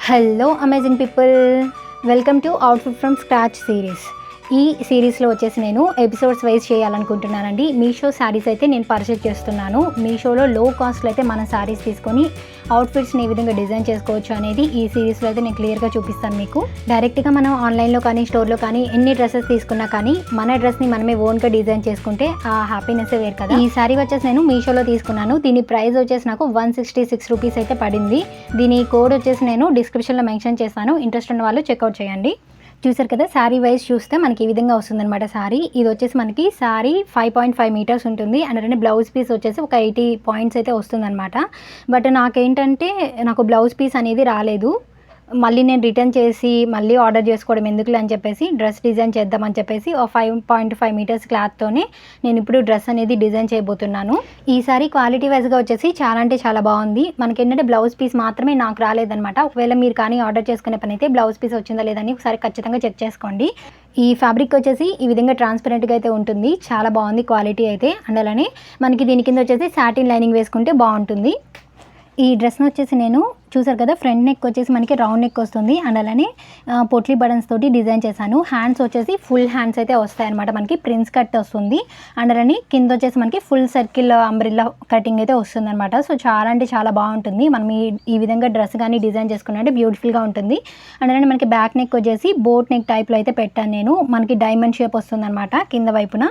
Hello amazing people, welcome to outfit from scratch series. ఈ సిరీస్లో వచ్చేసి నేను ఎపిసోడ్స్ వైజ్ చేయాలనుకుంటున్నానండి. మీషో శారీస్ అయితే నేను పర్చేజ్ చేస్తున్నాను. మీషోలో లో కాస్ట్లో అయితే మన శారీస్ తీసుకొని అవుట్ఫిట్స్ని ఏ విధంగా డిజైన్ చేసుకోవచ్చు అనేది ఈ సిరీస్లో అయితే నేను క్లియర్గా చూపిస్తాను మీకు. డైరెక్ట్గా మనం ఆన్లైన్లో కానీ స్టోర్లో కానీ ఎన్ని డ్రెస్సెస్ తీసుకున్నా కానీ మన డ్రెస్ని మనమే ఓన్గా డిజైన్ చేసుకుంటే ఆ హ్యాపీనెస్ వేరు కదా. ఈ శారీ వచ్చేసి నేను మీషోలో తీసుకున్నాను. దీని ప్రైస్ వచ్చేసి నాకు 166 రూపీస్ అయితే పడింది. దీని కోడ్ వచ్చేసి నేను డిస్క్రిప్షన్లో మెన్షన్ చేస్తాను. ఇంట్రెస్ట్ ఉన్న వాళ్ళు చెక్అవుట్ చేయండి. చూసారు కదా, శారీ వైజ్ చూస్తే మనకి ఈ విధంగా వస్తుందన్నమాట. శారీ ఇది వచ్చేసి మనకి శారీ 5.5 మీటర్స్ ఉంటుంది. అండ్ బ్లౌజ్ పీస్ వచ్చేసి ఒక 80 పాయింట్స్ అయితే వస్తుందన్నమాట. బట్ నాకేంటంటే నాకు బ్లౌజ్ పీస్ అనేది రాలేదు. మళ్ళీ నేను రిటర్న్ చేసి మళ్ళీ ఆర్డర్ చేసుకోవడం ఎందుకులే అని చెప్పేసి డ్రెస్ డిజైన్ చేద్దామని చెప్పేసి 5.5 మీటర్స్ క్లాత్తోనే నేను ఇప్పుడు డ్రెస్ అనేది డిజైన్ చేయబోతున్నాను. ఈసారి క్వాలిటీ వైజ్గా వచ్చేసి చాలా అంటే చాలా బాగుంది. మనకి ఏంటంటే బ్లౌజ్ పీస్ మాత్రమే నాకు రాలేదనమాట. ఒకవేళ మీరు కానీ ఆర్డర్ చేసుకునే పని అయితే బ్లౌజ్ పీస్ వచ్చిందా లేదని ఒకసారి ఖచ్చితంగా చెక్ చేసుకోండి. ఈ ఫ్యాబ్రిక్ వచ్చేసి ఈ విధంగా ట్రాన్స్పరెంట్గా అయితే ఉంటుంది. చాలా బాగుంది క్వాలిటీ అయితే. అండ్ అలానే మనకి దీని కింద వచ్చేసి సాటిన్ లైనింగ్ వేసుకుంటే బాగుంటుంది. ఈ డ్రెస్ను వచ్చేసి నేను చూసారు కదా, ఫ్రంట్ నెక్ వచ్చేసి మనకి రౌండ్ నెక్ వస్తుంది. అండ్ అలానే పొట్లీ బటన్స్ తోటి డిజైన్ చేశాను. హ్యాండ్స్ వచ్చేసి ఫుల్ హ్యాండ్స్ అయితే వస్తాయన్నమాట. మనకి ప్రిన్స్ కట్ వస్తుంది. అండ్ అలానే కింద వచ్చేసి మనకి ఫుల్ సర్కిల్ అంబ్రిల్లా కటింగ్ అయితే వస్తుంది అనమాట. సో చాలా అంటే చాలా బాగుంటుంది. మనం ఈ విధంగా డ్రెస్ కానీ డిజైన్ చేసుకున్నట్టే బ్యూటిఫుల్గా ఉంటుంది. అండ్ అలానే మనకి బ్యాక్ నెక్ వచ్చేసి బోట్ నెక్ టైప్లో అయితే పెట్టాను నేను. మనకి డైమండ్ షేప్ వస్తుంది అనమాట కింద వైపున.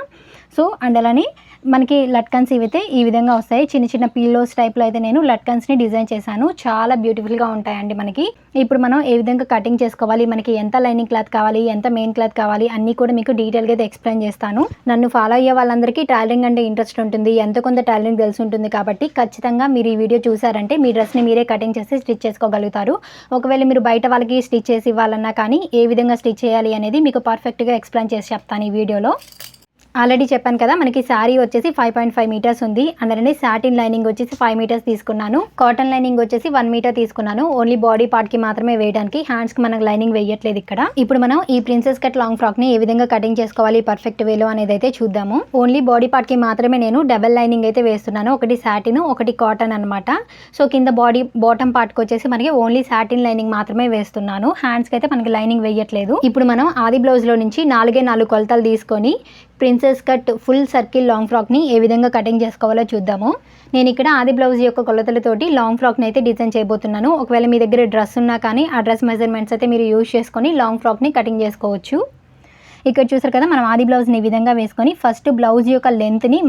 సో అండ్ అలానే మనకి లట్కన్స్ ఇవైతే ఈ విధంగా వస్తాయి. చిన్న చిన్న పిల్లోస్ టైప్లో అయితే నేను లట్కన్స్ని డిజైన్ చేశాను. చాలా బ్యూటిఫుల్గా ఉంటాయండి మనకి. ఇప్పుడు మనం ఏ విధంగా కటింగ్ చేసుకోవాలి, మనకి ఎంత లైనింగ్ క్లాత్ కావాలి, ఎంత మెయిన్ క్లాత్ కావాలి అన్నీ కూడా మీకు డీటెయిల్గా అయితే ఎక్స్ప్లెయిన్ చేస్తాను. నన్ను ఫాలో అయ్యే వాళ్ళందరికీ టైలరింగ్ అంటే ఇంట్రెస్ట్ ఉంటుంది, ఎంత కొంత టైలరింగ్ తెలిసి ఉంటుంది. కాబట్టి ఖచ్చితంగా మీరు ఈ వీడియో చూసారంటే మీ డ్రెస్ని మీరే కటింగ్ చేసి స్టిచ్ చేసుకోగలుగుతారు. ఒకవేళ మీరు బయట వాళ్ళకి స్టిచ్ చేసి ఇవ్వాలన్నా కానీ ఏ విధంగా స్టిచ్ చేయాలి అనేది మీకు పర్ఫెక్ట్గా ఎక్స్ప్లెయిన్ చేసి చెప్తాను ఈ వీడియోలో. ఆల్రెడీ చెప్పాను కదా, మనకి శారీ వచ్చేసి 5.5 మీటర్స్ ఉంది. అందులోనే సాటిన్ లైనింగ్ వచ్చేసి 5 మీటర్స్ తీసుకున్నాను. కాటన్ లైనింగ్ వచ్చేసి 1 మీటర్ తీసుకున్నాను. ఓన్లీ బాడీ పార్ట్కి మాత్రమే వేయడానికి, హ్యాండ్స్కి మనకు లైనింగ్ వేయట్లేదు ఇక్కడ. ఇప్పుడు మనం ఈ ప్రిన్సెస్ కట్ లాంగ్ ఫ్రాక్ని ఏ విధంగా కటింగ్ చేసుకోవాలి పర్ఫెక్ట్ వేలో అనేది అయితే చూద్దాము. ఓన్లీ బాడీ పార్ట్కి మాత్రమే నేను డబల్ లైనింగ్ అయితే వేస్తున్నాను. ఒకటి సాటిన్, ఒకటి కాటన్ అనమాట. సో కింద బాటమ్ పార్ట్కి వచ్చేసి మనకి ఓన్లీ సాటిన్ లైనింగ్ మాత్రమే వేస్తున్నాను. హ్యాండ్స్కి అయితే మనకి లైనింగ్ వేయట్లేదు. ఇప్పుడు మనం ఆది బ్లౌజ్లో నుంచి 4 కొలతలు తీసుకొని princess cut full circle long ఫ్రాక్ని ఏ విధంగా కటింగ్ చేసుకోవాలో చూద్దాము. నేను ఇక్కడ ఆది బ్లౌజ్ యొక్క కొలతలతోటి లాంగ్ ఫ్రాక్ని అయితే డిజైన్ చేయబోతున్నాను. ఒకవేళ మీ దగ్గర డ్రెస్ ఉన్నా కానీ ఆ డ్రెస్ మెజర్మెంట్స్ అయితే మీరు యూజ్ చేసుకొని లాంగ్ ఫ్రాక్ని కటింగ్ చేసుకోవచ్చు. ఇక్కడ చూసారు కదా, మనం ఆది బ్లౌజ్ని ఈ విధంగా వేసుకొని ఫస్ట్ బ్లౌజ్ యొక్క లెంత్ని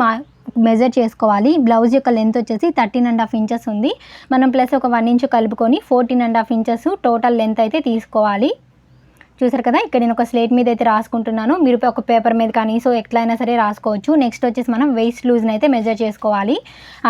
మెజర్ చేసుకోవాలి. బ్లౌజ్ యొక్క లెంత్ వచ్చేసి 13.5 ఇంచెస్ ఉంది. మనం ప్లస్ ఒక 1 ఇంచ్ కలుపుకొని 14.5 ఇంచెస్ టోటల్ లెంత్ అయితే తీసుకోవాలి. చూసారు కదా, ఇక్కడ నేను ఒక స్లేట్ మీద అయితే రాసుకుంటున్నాను. మీరు ఒక పేపర్ మీద కానీ సో ఎట్లయినా సరే రాసుకోవచ్చు. నెక్స్ట్ వచ్చేసి మనం వేస్ట్ లూజ్ని అయితే మెజర్ చేసుకోవాలి.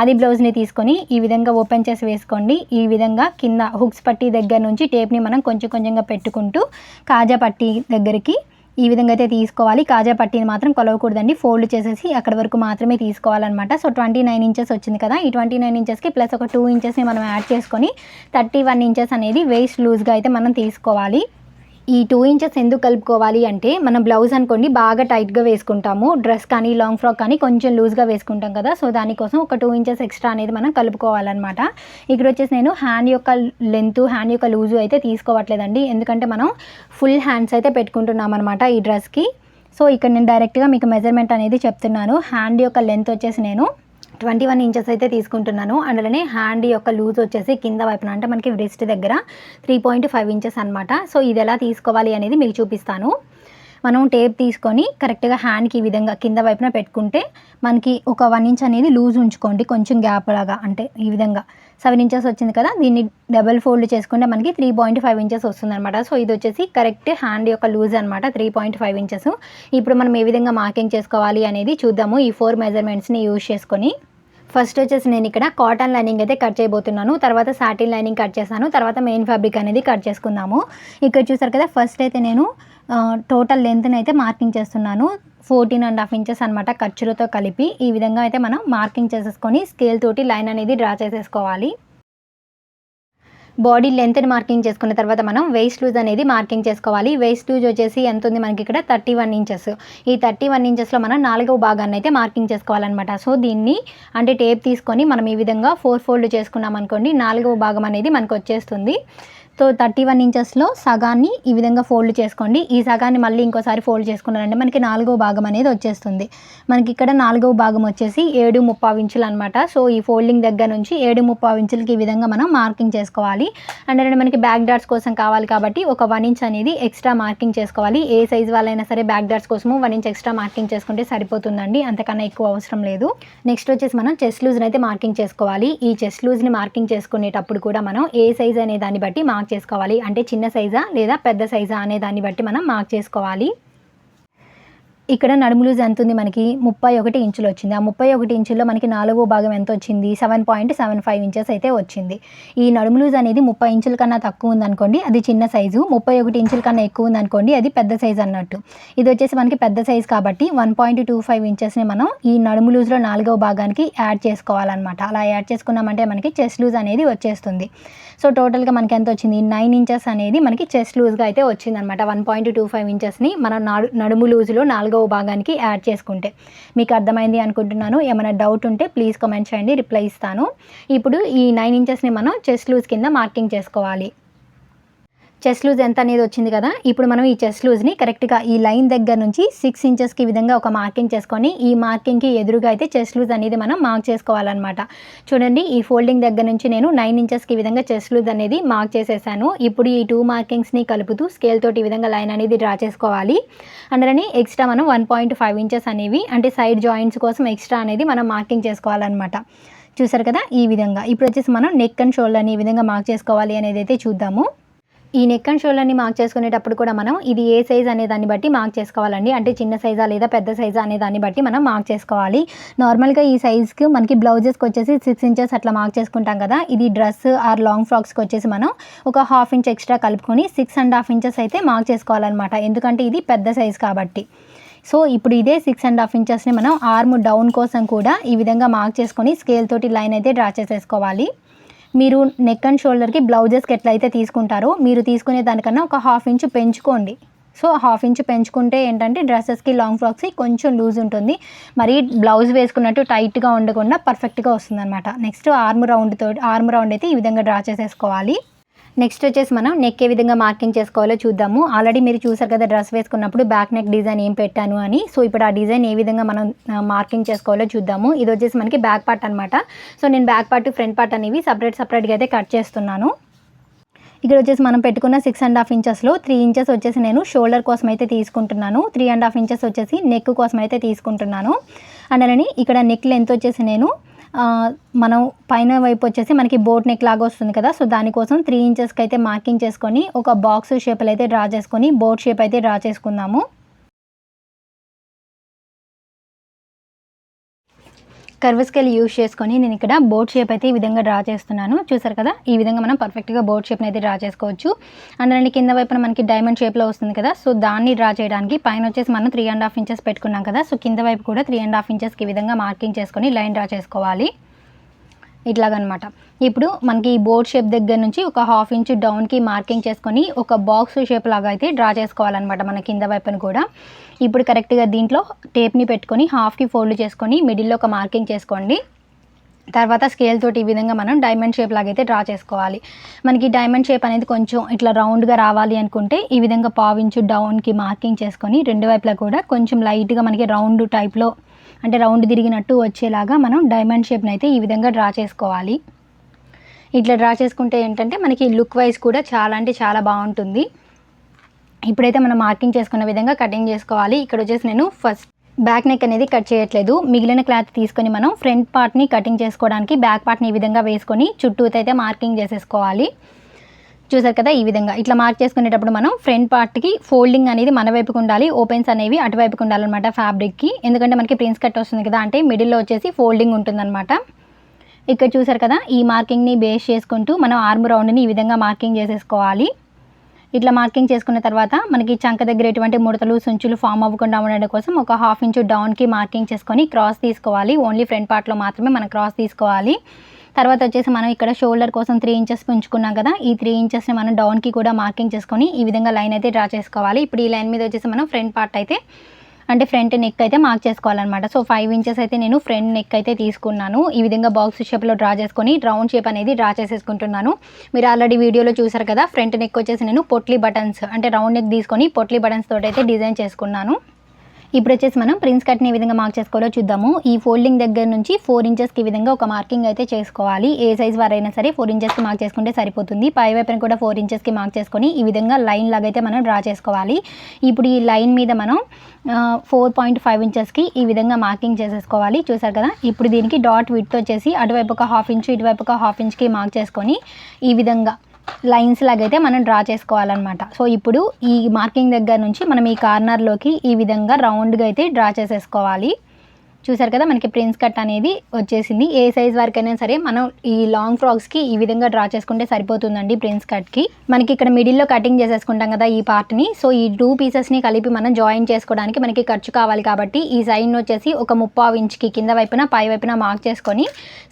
అది బ్లౌజ్ని తీసుకొని ఈ విధంగా ఓపెన్ చేసి వేసుకోండి. ఈ విధంగా కింద హుక్స్ పట్టీ దగ్గర నుంచి టేప్ని మనం కొంచెం కొంచెంగా పెట్టుకుంటూ కాజా పట్టీ దగ్గరికి ఈ విధంగా అయితే తీసుకోవాలి. కాజా పట్టీని మాత్రం కొలవకూడదండి, ఫోల్డ్ చేసేసి అక్కడ వరకు మాత్రమే తీసుకోవాలన్నమాట. సో 29 ఇంచెస్ వచ్చింది కదా, ఈ 29 ఇంచెస్కి ప్లస్ ఒక 2 ఇంచెస్ని మనం యాడ్ చేసుకొని 31 ఇంచెస్ అనేది వేస్ట్ లూజ్గా అయితే మనం తీసుకోవాలి. ఈ 2 ఇంచెస్ ఎందుకు కలుపుకోవాలి అంటే, మనం బ్లౌజ్ అనుకోండి బాగా టైట్గా వేసుకుంటాము, డ్రెస్ కానీ లాంగ్ ఫ్రాక్ కానీ కొంచెం లూజ్గా వేసుకుంటాం కదా. సో దానికోసం ఒక 2 ఇంచెస్ ఎక్స్ట్రా అనేది మనం కలుపుకోవాలన్నమాట. ఇక్కడ వచ్చేసి నేను హ్యాండ్ యొక్క లెంత్, హ్యాండ్ యొక్క లూజు అయితే తీసుకోవట్లేదండి, ఎందుకంటే మనం ఫుల్ హ్యాండ్స్ అయితే పెట్టుకుంటున్నాం అనమాట ఈ డ్రెస్కి. సో ఇక్కడ నేను డైరెక్ట్గా మీకు మెజర్మెంట్ అనేది చెప్తున్నాను. హ్యాండ్ యొక్క లెంత్ వచ్చేసి నేను 21 ఇంచెస్ అయితే తీసుకుంటున్నాను. అందులోనే హ్యాండ్ యొక్క లూజ్ వచ్చేసి కింద వైపున అంటే మనకి రిస్ట్ దగ్గర 3.5 ఇంచెస్ అనమాట. సో ఇది ఎలా తీసుకోవాలి అనేది మీకు చూపిస్తాను. మనం టేప్ తీసుకొని కరెక్ట్గా హ్యాండ్కి ఈ విధంగా కింద వైపున పెట్టుకుంటే మనకి ఒక 1 ఇంచ్ అనేది లూజ్ ఉంచుకోండి, కొంచెం గ్యాప్ లాగా. అంటే ఈ విధంగా 7 ఇంచెస్ వచ్చింది కదా, దీన్ని డబల్ ఫోల్డ్ చేసుకుంటే మనకి 3.5 ఇంచెస్ వస్తుంది అనమాట. సో ఇది వచ్చేసి కరెక్ట్ హ్యాండ్ యొక్క లూజ్ అనమాట, 3.5 ఇంచెస్. ఇప్పుడు మనం ఏ విధంగా మార్కింగ్ చేసుకోవాలి అనేది చూద్దాము ఈ 4 మెజర్మెంట్స్ని యూజ్ చేసుకొని. ఫస్ట్ వచ్చేసి నేను ఇక్కడ కాటన్ లైనింగ్ అయితే కట్ చేయబోతున్నాను. తర్వాత సాటిన్ లైనింగ్ కట్ చేశాను. తర్వాత మెయిన్ ఫ్యాబ్రిక్ అనేది కట్ చేసుకుందాము. ఇక్కడ చూసారు కదా, ఫస్ట్ అయితే నేను టోటల్ లెంత్ని అయితే మార్కింగ్ చేస్తున్నాను. 14.5 ఇంచెస్ అనమాట ఖర్చులతో కలిపి. ఈ విధంగా అయితే మనం మార్కింగ్ చేసేసుకొని స్కేల్ తోటి లైన్ అనేది డ్రా చేసేసుకోవాలి. బాడీ లెంత్ని మార్కింగ్ చేసుకున్న తర్వాత మనం వేస్ట్ లూజ్ అనేది మార్కింగ్ చేసుకోవాలి. వేస్ట్ లూజ్ వచ్చేసి ఎంత ఉంది మనకి ఇక్కడ 31 ఇంచెస్. ఈ 31 ఇంచెస్లో మనం 4వ భాగాన్ని అయితే మార్కింగ్ చేసుకోవాలన్నమాట. సో దీన్ని అంటే టేప్ తీసుకొని మనం ఈ విధంగా 4 ఫోల్డ్ చేసుకున్నాం అనుకోండి, 4వ భాగం అనేది మనకు వచ్చేస్తుంది. సో 31 ఇంచెస్లో సగాన్ని ఈ విధంగా ఫోల్డ్ చేసుకోండి. ఈ సగాన్ని మళ్ళీ ఇంకోసారి ఫోల్డ్ చేసుకున్నారంటే మనకి 4వ భాగం అనేది వచ్చేస్తుంది. మనకి ఇక్కడ 4వ భాగం వచ్చేసి 7.75 ఇంచులు అనమాట. సో ఈ ఫోల్డింగ్ దగ్గర నుంచి 7.75 ఇంచులకి ఈ విధంగా మనం మార్కింగ్ చేసుకోవాలి. అండ్ మనకి బ్యాక్ డాట్స్ కోసం కావాలి కాబట్టి ఒక 1 ఇంచ్ అనేది ఎక్స్ట్రా మార్కింగ్ చేసుకోవాలి. ఏ సైజ్ వాళ్ళైనా సరే బ్యాక్ డాట్స్ కోసము 1 ఇంచ్ ఎక్స్ట్రా మార్కింగ్ చేసుకుంటే సరిపోతుందండి, అంతకన్నా ఎక్కువ అవసరం లేదు. నెక్స్ట్ వచ్చేసి మనం చెస్ట్ లూజ్ని అయితే మార్కింగ్ చేసుకోవాలి. ఈ చెస్ట్ లూజ్ని మార్కింగ్ చేసుకునేటప్పుడు కూడా మనం ఏ సైజ్ అనే దాన్ని బట్టి మార్క్ చేసుకోవాలి. అంటే చిన్న సైజా లేదా పెద్ద సైజా అనే దాన్ని బట్టి మనం మార్క్ చేసుకోవాలి. ఇక్కడ నడుము లూజ్ ఎంత ఉంది, మనకి 31 ఇంచులు వచ్చింది. ఆ 31 ఇంచుల్లో మనకి 4వ భాగం ఎంత వచ్చింది, 7.75 ఇంచెస్ అయితే వచ్చింది. ఈ నడుము లూజ్ అనేది 30 ఇంచుల కన్నా తక్కువ ఉందనుకోండి అది చిన్న సైజు, 31 ఇంచుల కన్నా ఎక్కువ ఉందనుకోండి అది పెద్ద సైజు అన్నట్టు. ఇది వచ్చేసి మనకి పెద్ద సైజు కాబట్టి 1.25 ఇంచెస్ని మనం ఈ నడుము లూజ్లో 4వ భాగానికి యాడ్ చేసుకోవాలన్నమాట. అలా యాడ్ చేసుకున్నామంటే మనకి చెస్ట్ లూజ్ అనేది వచ్చేస్తుంది. సో టోటల్గా మనకి ఎంత వచ్చింది, 9 ఇంచెస్ అనేది మనకి చెస్ట్ లూజ్గా అయితే వచ్చిందనమాట. 1.25 ఇంచెస్ని మనం నడుము లూజ్లో 4వ భాగానికి యాడ్ చేసుకుంటే. మీకు అర్థమైంది అనుకుంటున్నాను. ఏమైనా డౌట్ ఉంటే ప్లీజ్ కామెంట్ చేయండి, రిప్లై ఇస్తాను. ఇప్పుడు ఈ 9 ఇంచెస్ని మనం చెస్ట్ లూజ్ కింద మార్కింగ్ చేసుకోవాలి. చెస్ట్ లూజ్ ఎంత అనేది వచ్చింది కదా, ఇప్పుడు మనం ఈ చెస్ట్ లూజ్ని కరెక్ట్గా ఈ లైన్ దగ్గర నుంచి 6 ఇంచెస్కి విధంగా ఒక మార్కింగ్ చేసుకొని ఈ మార్కింగ్కి ఎదురుగా అయితే చెస్ట్ లూజ్ అనేది మనం మార్క్ చేసుకోవాలన్నమాట. చూడండి, ఈ ఫోల్డింగ్ దగ్గర నుంచి నేను 9 ఇంచెస్కి విధంగా చెస్ట్ లూజ్ అనేది మార్క్ చేసేసాను. ఇప్పుడు ఈ 2 మార్కింగ్స్ని కలుపుతూ స్కేల్ తోటి ఈ విధంగా లైన్ అనేది డ్రా చేసుకోవాలి. అందులోని ఎక్స్ట్రా మనం 1.5 ఇంచెస్ అనేవి అంటే సైడ్ జాయింట్స్ కోసం ఎక్స్ట్రా అనేది మనం మార్కింగ్ చేసుకోవాలన్నమాట. చూసారు కదా ఈ విధంగా. ఇప్పుడు వచ్చేసి మనం నెక్ అండ్ షోల్డర్ని ఈ విధంగా మార్క్ చేసుకోవాలి అనేది అయితే చూద్దాము. ఈ నెక్ అండ్ షోల్డర్ని మార్క్ చేసుకునేటప్పుడు కూడా మనం ఇది ఏ సైజ్ అనే దాన్ని బట్టి మార్క్ చేసుకోవాలండి. అంటే చిన్న సైజా లేదా పెద్ద సైజా అనే దాన్ని బట్టి మనం మార్క్ చేసుకోవాలి. నార్మల్గా ఈ సైజ్కి మనకి బ్లౌజెస్కి వచ్చేసి 6 ఇంచెస్ అట్లా మార్క్ చేసుకుంటాం కదా, ఇది డ్రెస్ ఆర్ లాంగ్ ఫ్రాక్స్కి వచ్చేసి మనం ఒక 1/2 ఇంచ్ ఎక్స్ట్రా కలుపుకొని 6.5 ఇంచెస్ అయితే మార్క్ చేసుకోవాలన్నమాట. ఎందుకంటే ఇది పెద్ద సైజ్ కాబట్టి. సో ఇప్పుడు ఇదే 6.5 ఇంచెస్ని మనం ఆర్మ్ డౌన్ కోసం కూడా ఈ విధంగా మార్క్ చేసుకొని స్కేల్ తోటి లైన్ అయితే డ్రా చేసేసుకోవాలి. మీరు నెక్ అండ్ షోల్డర్కి బ్లౌజెస్కి ఎట్లయితే తీసుకుంటారో మీరు తీసుకునే దానికన్నా ఒక 1/2 ఇంచ్ పెంచుకోండి. సో 1/2 ఇంచ్ పెంచుకుంటే ఏంటంటే డ్రెస్సెస్కి లాంగ్ ఫ్రాక్స్కి కొంచెం లూజ్ ఉంటుంది, మరి బ్లౌజ్ వేసుకున్నట్టు టైట్గా ఉండకుండా పర్ఫెక్ట్గా వస్తుందన్నమాట. నెక్స్ట్ ఆర్మ్ రౌండ్ అయితే ఈ విధంగా డ్రా చేసేసుకోవాలి. నెక్స్ట్ వచ్చేసి మనం నెక్ ఏ విధంగా మార్కింగ్ చేసుకోవాలో చూద్దాము. ఆల్రెడీ మీరు చూసారు కదా డ్రెస్ వేసుకున్నప్పుడు బ్యాక్ నెక్ డిజైన్ ఏం పెట్టాను అని. సో ఇప్పుడు ఆ డిజైన్ ఏ విధంగా మనం మార్కింగ్ చేసుకోవాలో చూద్దాము. ఇది వచ్చేసి మనకి బ్యాక్ పార్ట్ అనమాట. సో నేను బ్యాక్ పార్ట్ ఫ్రంట్ పార్ట్ అనేవి సపరేట్గా అయితే కట్ చేస్తున్నాను. ఇక్కడ వచ్చేసి మనం పెట్టుకున్న 6.5 ఇంచెస్లో 3 ఇంచెస్ వచ్చేసి నేను షోల్డర్ కోసం అయితే తీసుకుంటున్నాను. 3.5 ఇంచెస్ వచ్చేసి నెక్ కోసం అయితే తీసుకుంటున్నాను. అండ్ అలానే ఇక్కడ నెక్ లెంత్ వచ్చేసి నేను మనం పైన వైపు వచ్చేసి మనకి బోట్ నెక్ లాగా వస్తుంది కదా, సో దానికోసం 3 ఇంచెస్కి అయితే మార్కింగ్ చేసుకొని ఒక బాక్స్ షేప్లు అయితే డ్రా చేసుకొని బోట్ షేప్ అయితే డ్రా చేసుకుందాము. కర్వ్ స్కేల్ యూజ్ చేసుకొని నేను ఇక్కడ బోట్ షేప్ అయితే ఈ విధంగా డ్రా చేస్తున్నాను. చూసారు కదా, ఈ విధంగా మనం పర్ఫెక్ట్గా బోట్ షేప్ని అయితే డ్రా చేసుకోవచ్చు. అండ్ కింద వైపున మనకి డైమండ్ షేప్లో వస్తుంది కదా, సో దాన్ని డ్రా చేయడానికి పైన వచ్చేసి మనం 3.5 ఇంచెస్ పెట్టుకున్నాం కదా, సో కింద వైపు కూడా 3.5 ఇంచెస్కి ఈ విధంగా మార్కింగ్ చేసుకొని లైన్ డ్రా చేసుకోవాలి ఇట్లాగనమాట. ఇప్పుడు మనకి ఈ బోట్ షేప్ దగ్గర నుంచి ఒక 1/2 ఇంచ్ డౌన్కి మార్కింగ్ చేసుకొని ఒక బాక్స్ షేప్ లాగా అయితే డ్రా చేసుకోవాలన్నమాట మన కింద వైపును కూడా. ఇప్పుడు కరెక్ట్గా దీంట్లో టేప్ని పెట్టుకొని హాఫ్కి ఫోల్డ్ చేసుకొని మిడిల్లో ఒక మార్కింగ్ చేసుకోండి. తర్వాత స్కేల్ తోటి ఈ విధంగా మనం డైమండ్ షేప్ లాగా అయితే డ్రా చేసుకోవాలి. మనకి డైమండ్ షేప్ అనేది కొంచెం ఇట్లా రౌండ్గా రావాలి అనుకుంటే ఈ విధంగా 1/2 ఇంచ్ డౌన్కి మార్కింగ్ చేసుకొని రెండు వైపులా కూడా కొంచెం లైట్గా మనకి రౌండ్ టైప్లో అంటే రౌండ్ తిరిగినట్టు వచ్చేలాగా మనం డైమండ్ షేప్ని అయితే ఈ విధంగా డ్రా చేసుకోవాలి. ఇట్లా డ్రా చేసుకుంటే ఏంటంటే మనకి లుక్ వైజ్ కూడా చాలా అంటే చాలా బాగుంటుంది. ఇప్పుడైతే మనం మార్కింగ్ చేసుకున్న విధంగా కటింగ్ చేసుకోవాలి. ఇక్కడ వచ్చేసి నేను ఫస్ట్ బ్యాక్ నెక్ అనేది కట్ చేయట్లేదు, మిగిలిన క్లాత్ తీసుకొని మనం ఫ్రంట్ పార్ట్ని కటింగ్ చేసుకోవడానికి బ్యాక్ పార్ట్ని ఈ విధంగా వేసుకొని చుట్టూతో అయితే మార్కింగ్ చేసేసుకోవాలి. చూసారు కదా, ఈ విధంగా ఇట్లా మార్క్ చేసుకునేటప్పుడు మనం ఫ్రంట్ పార్ట్కి ఫోల్డింగ్ అనేది మన వైపుకు ఉండాలి, ఓపెన్స్ అనేవి అటువైపుకు ఉండాలన్నమాట ఫ్యాబ్రిక్కి. ఎందుకంటే మనకి ప్రిన్స్ కట్ వస్తుంది కదా, అంటే మిడిల్లో వచ్చేసి ఫోల్డింగ్ ఉంటుందన్నమాట. ఇక్కడ చూసారు కదా, ఈ మార్కింగ్ని బేస్ చేసుకుంటూ మనం ఆర్మ్ రౌండ్ని ఈ విధంగా మార్కింగ్ చేసేసుకోవాలి. ఇట్లా మార్కింగ్ చేసుకున్న తర్వాత మనకి చంక దగ్గర ఎటువంటి ముడతలు సంచులు ఫామ్ అవ్వకుండా ఉండడం కోసం ఒక 1/2 ఇంచ్ డౌన్కి మార్కింగ్ చేసుకొని క్రాస్ తీసుకోవాలి. ఓన్లీ ఫ్రంట్ పార్ట్లో మాత్రమే మనం క్రాస్ తీసుకోవాలి. తర్వాత వచ్చేసి మనం ఇక్కడ షోల్డర్ కోసం 3 ఇంచెస్ పెంచుకున్నాం కదా, ఈ 3 ఇంచెస్ని మనం డౌన్కి కూడా మార్కింగ్ చేసుకొని ఈ విధంగా లైన్ అయితే డ్రా చేసుకోవాలి. ఇప్పుడు ఈ లైన్ మీద వచ్చేసి మనం ఫ్రంట్ పార్ట్ అయితే అంటే ఫ్రంట్ నెక్ అయితే మార్క్ చేసుకోవాలన్నమాట. సో 5 ఇంచెస్ అయితే నేను ఫ్రంట్ నెక్ అయితే తీసుకున్నాను. ఈ విధంగా బాక్స్ షేప్లో డ్రా చేసుకొని రౌండ్ షేప్ అనేది డ్రా చేసేసుకుంటున్నాను. మీరు ఆల్రెడీ వీడియోలో చూసారు కదా, ఫ్రంట్ నెక్ వచ్చేసి నేను పొట్లీ బటన్స్ అంటే రౌండ్ నెక్ తీసుకొని పొట్లీ బటన్స్ తోటి అయితే డిజైన్ చేసుకున్నాను. ఇప్పుడు వచ్చేసి మనం ప్రిన్స్ కట్ని ఏ విధంగా మార్క్ చేసుకోవాలో చూద్దాము. ఈ ఫోల్డింగ్ దగ్గర నుంచి 4 ఇంచెస్కి ఈ విధంగా ఒక మార్కింగ్ అయితే చేసుకోవాలి. ఏ సైజ్ వారైనా సరే 4 ఇంచెస్కి మార్క్ చేసుకుంటే సరిపోతుంది. పై వైపున కూడా 4 ఇంచెస్కి మార్క్ చేసుకొని ఈ విధంగా లైన్ లాగా అయితే మనం డ్రా చేసుకోవాలి. ఇప్పుడు ఈ లైన్ మీద మనం 4.5 ఇంచెస్కి ఈ విధంగా మార్కింగ్ చేసేసుకోవాలి. చూసారు కదా, ఇప్పుడు దీనికి డాట్ విడ్త్ వచ్చేసి అటువైపు ఒక 1/2 ఇంచు ఇటువైపు ఒక 1/2 ఇంచ్కి మార్క్ చేసుకొని ఈ విధంగా లైన్స్ లాగైతే మనం డ్రా చేసుకోవాలన్నమాట. సో ఇప్పుడు ఈ మార్కింగ్ దగ్గర నుంచి మనం ఈ కార్నర్లోకి ఈ విధంగా రౌండ్గా అయితే డ్రా చేసేసుకోవాలి. చూసారు కదా, మనకి ప్రిన్స్ కట్ అనేది వచ్చేసింది. ఏ సైజ్ వరకైనా సరే మనం ఈ లాంగ్ ఫ్రాక్స్కి ఈ విధంగా డ్రా చేసుకుంటే సరిపోతుందండి. ప్రిన్స్ కట్కి మనకి ఇక్కడ మిడిల్లో కటింగ్ చేసేసుకుంటాం కదా ఈ పార్ట్ని. సో ఈ 2 పీసెస్ని కలిపి మనం జాయిన్ చేసుకోవడానికి మనకి ఖర్చు కావాలి కాబట్టి ఈ సైడ్ని వచ్చేసి ఒక 3/4 ఇంచ్కి కింద వైపున పై వైపున మార్క్ చేసుకొని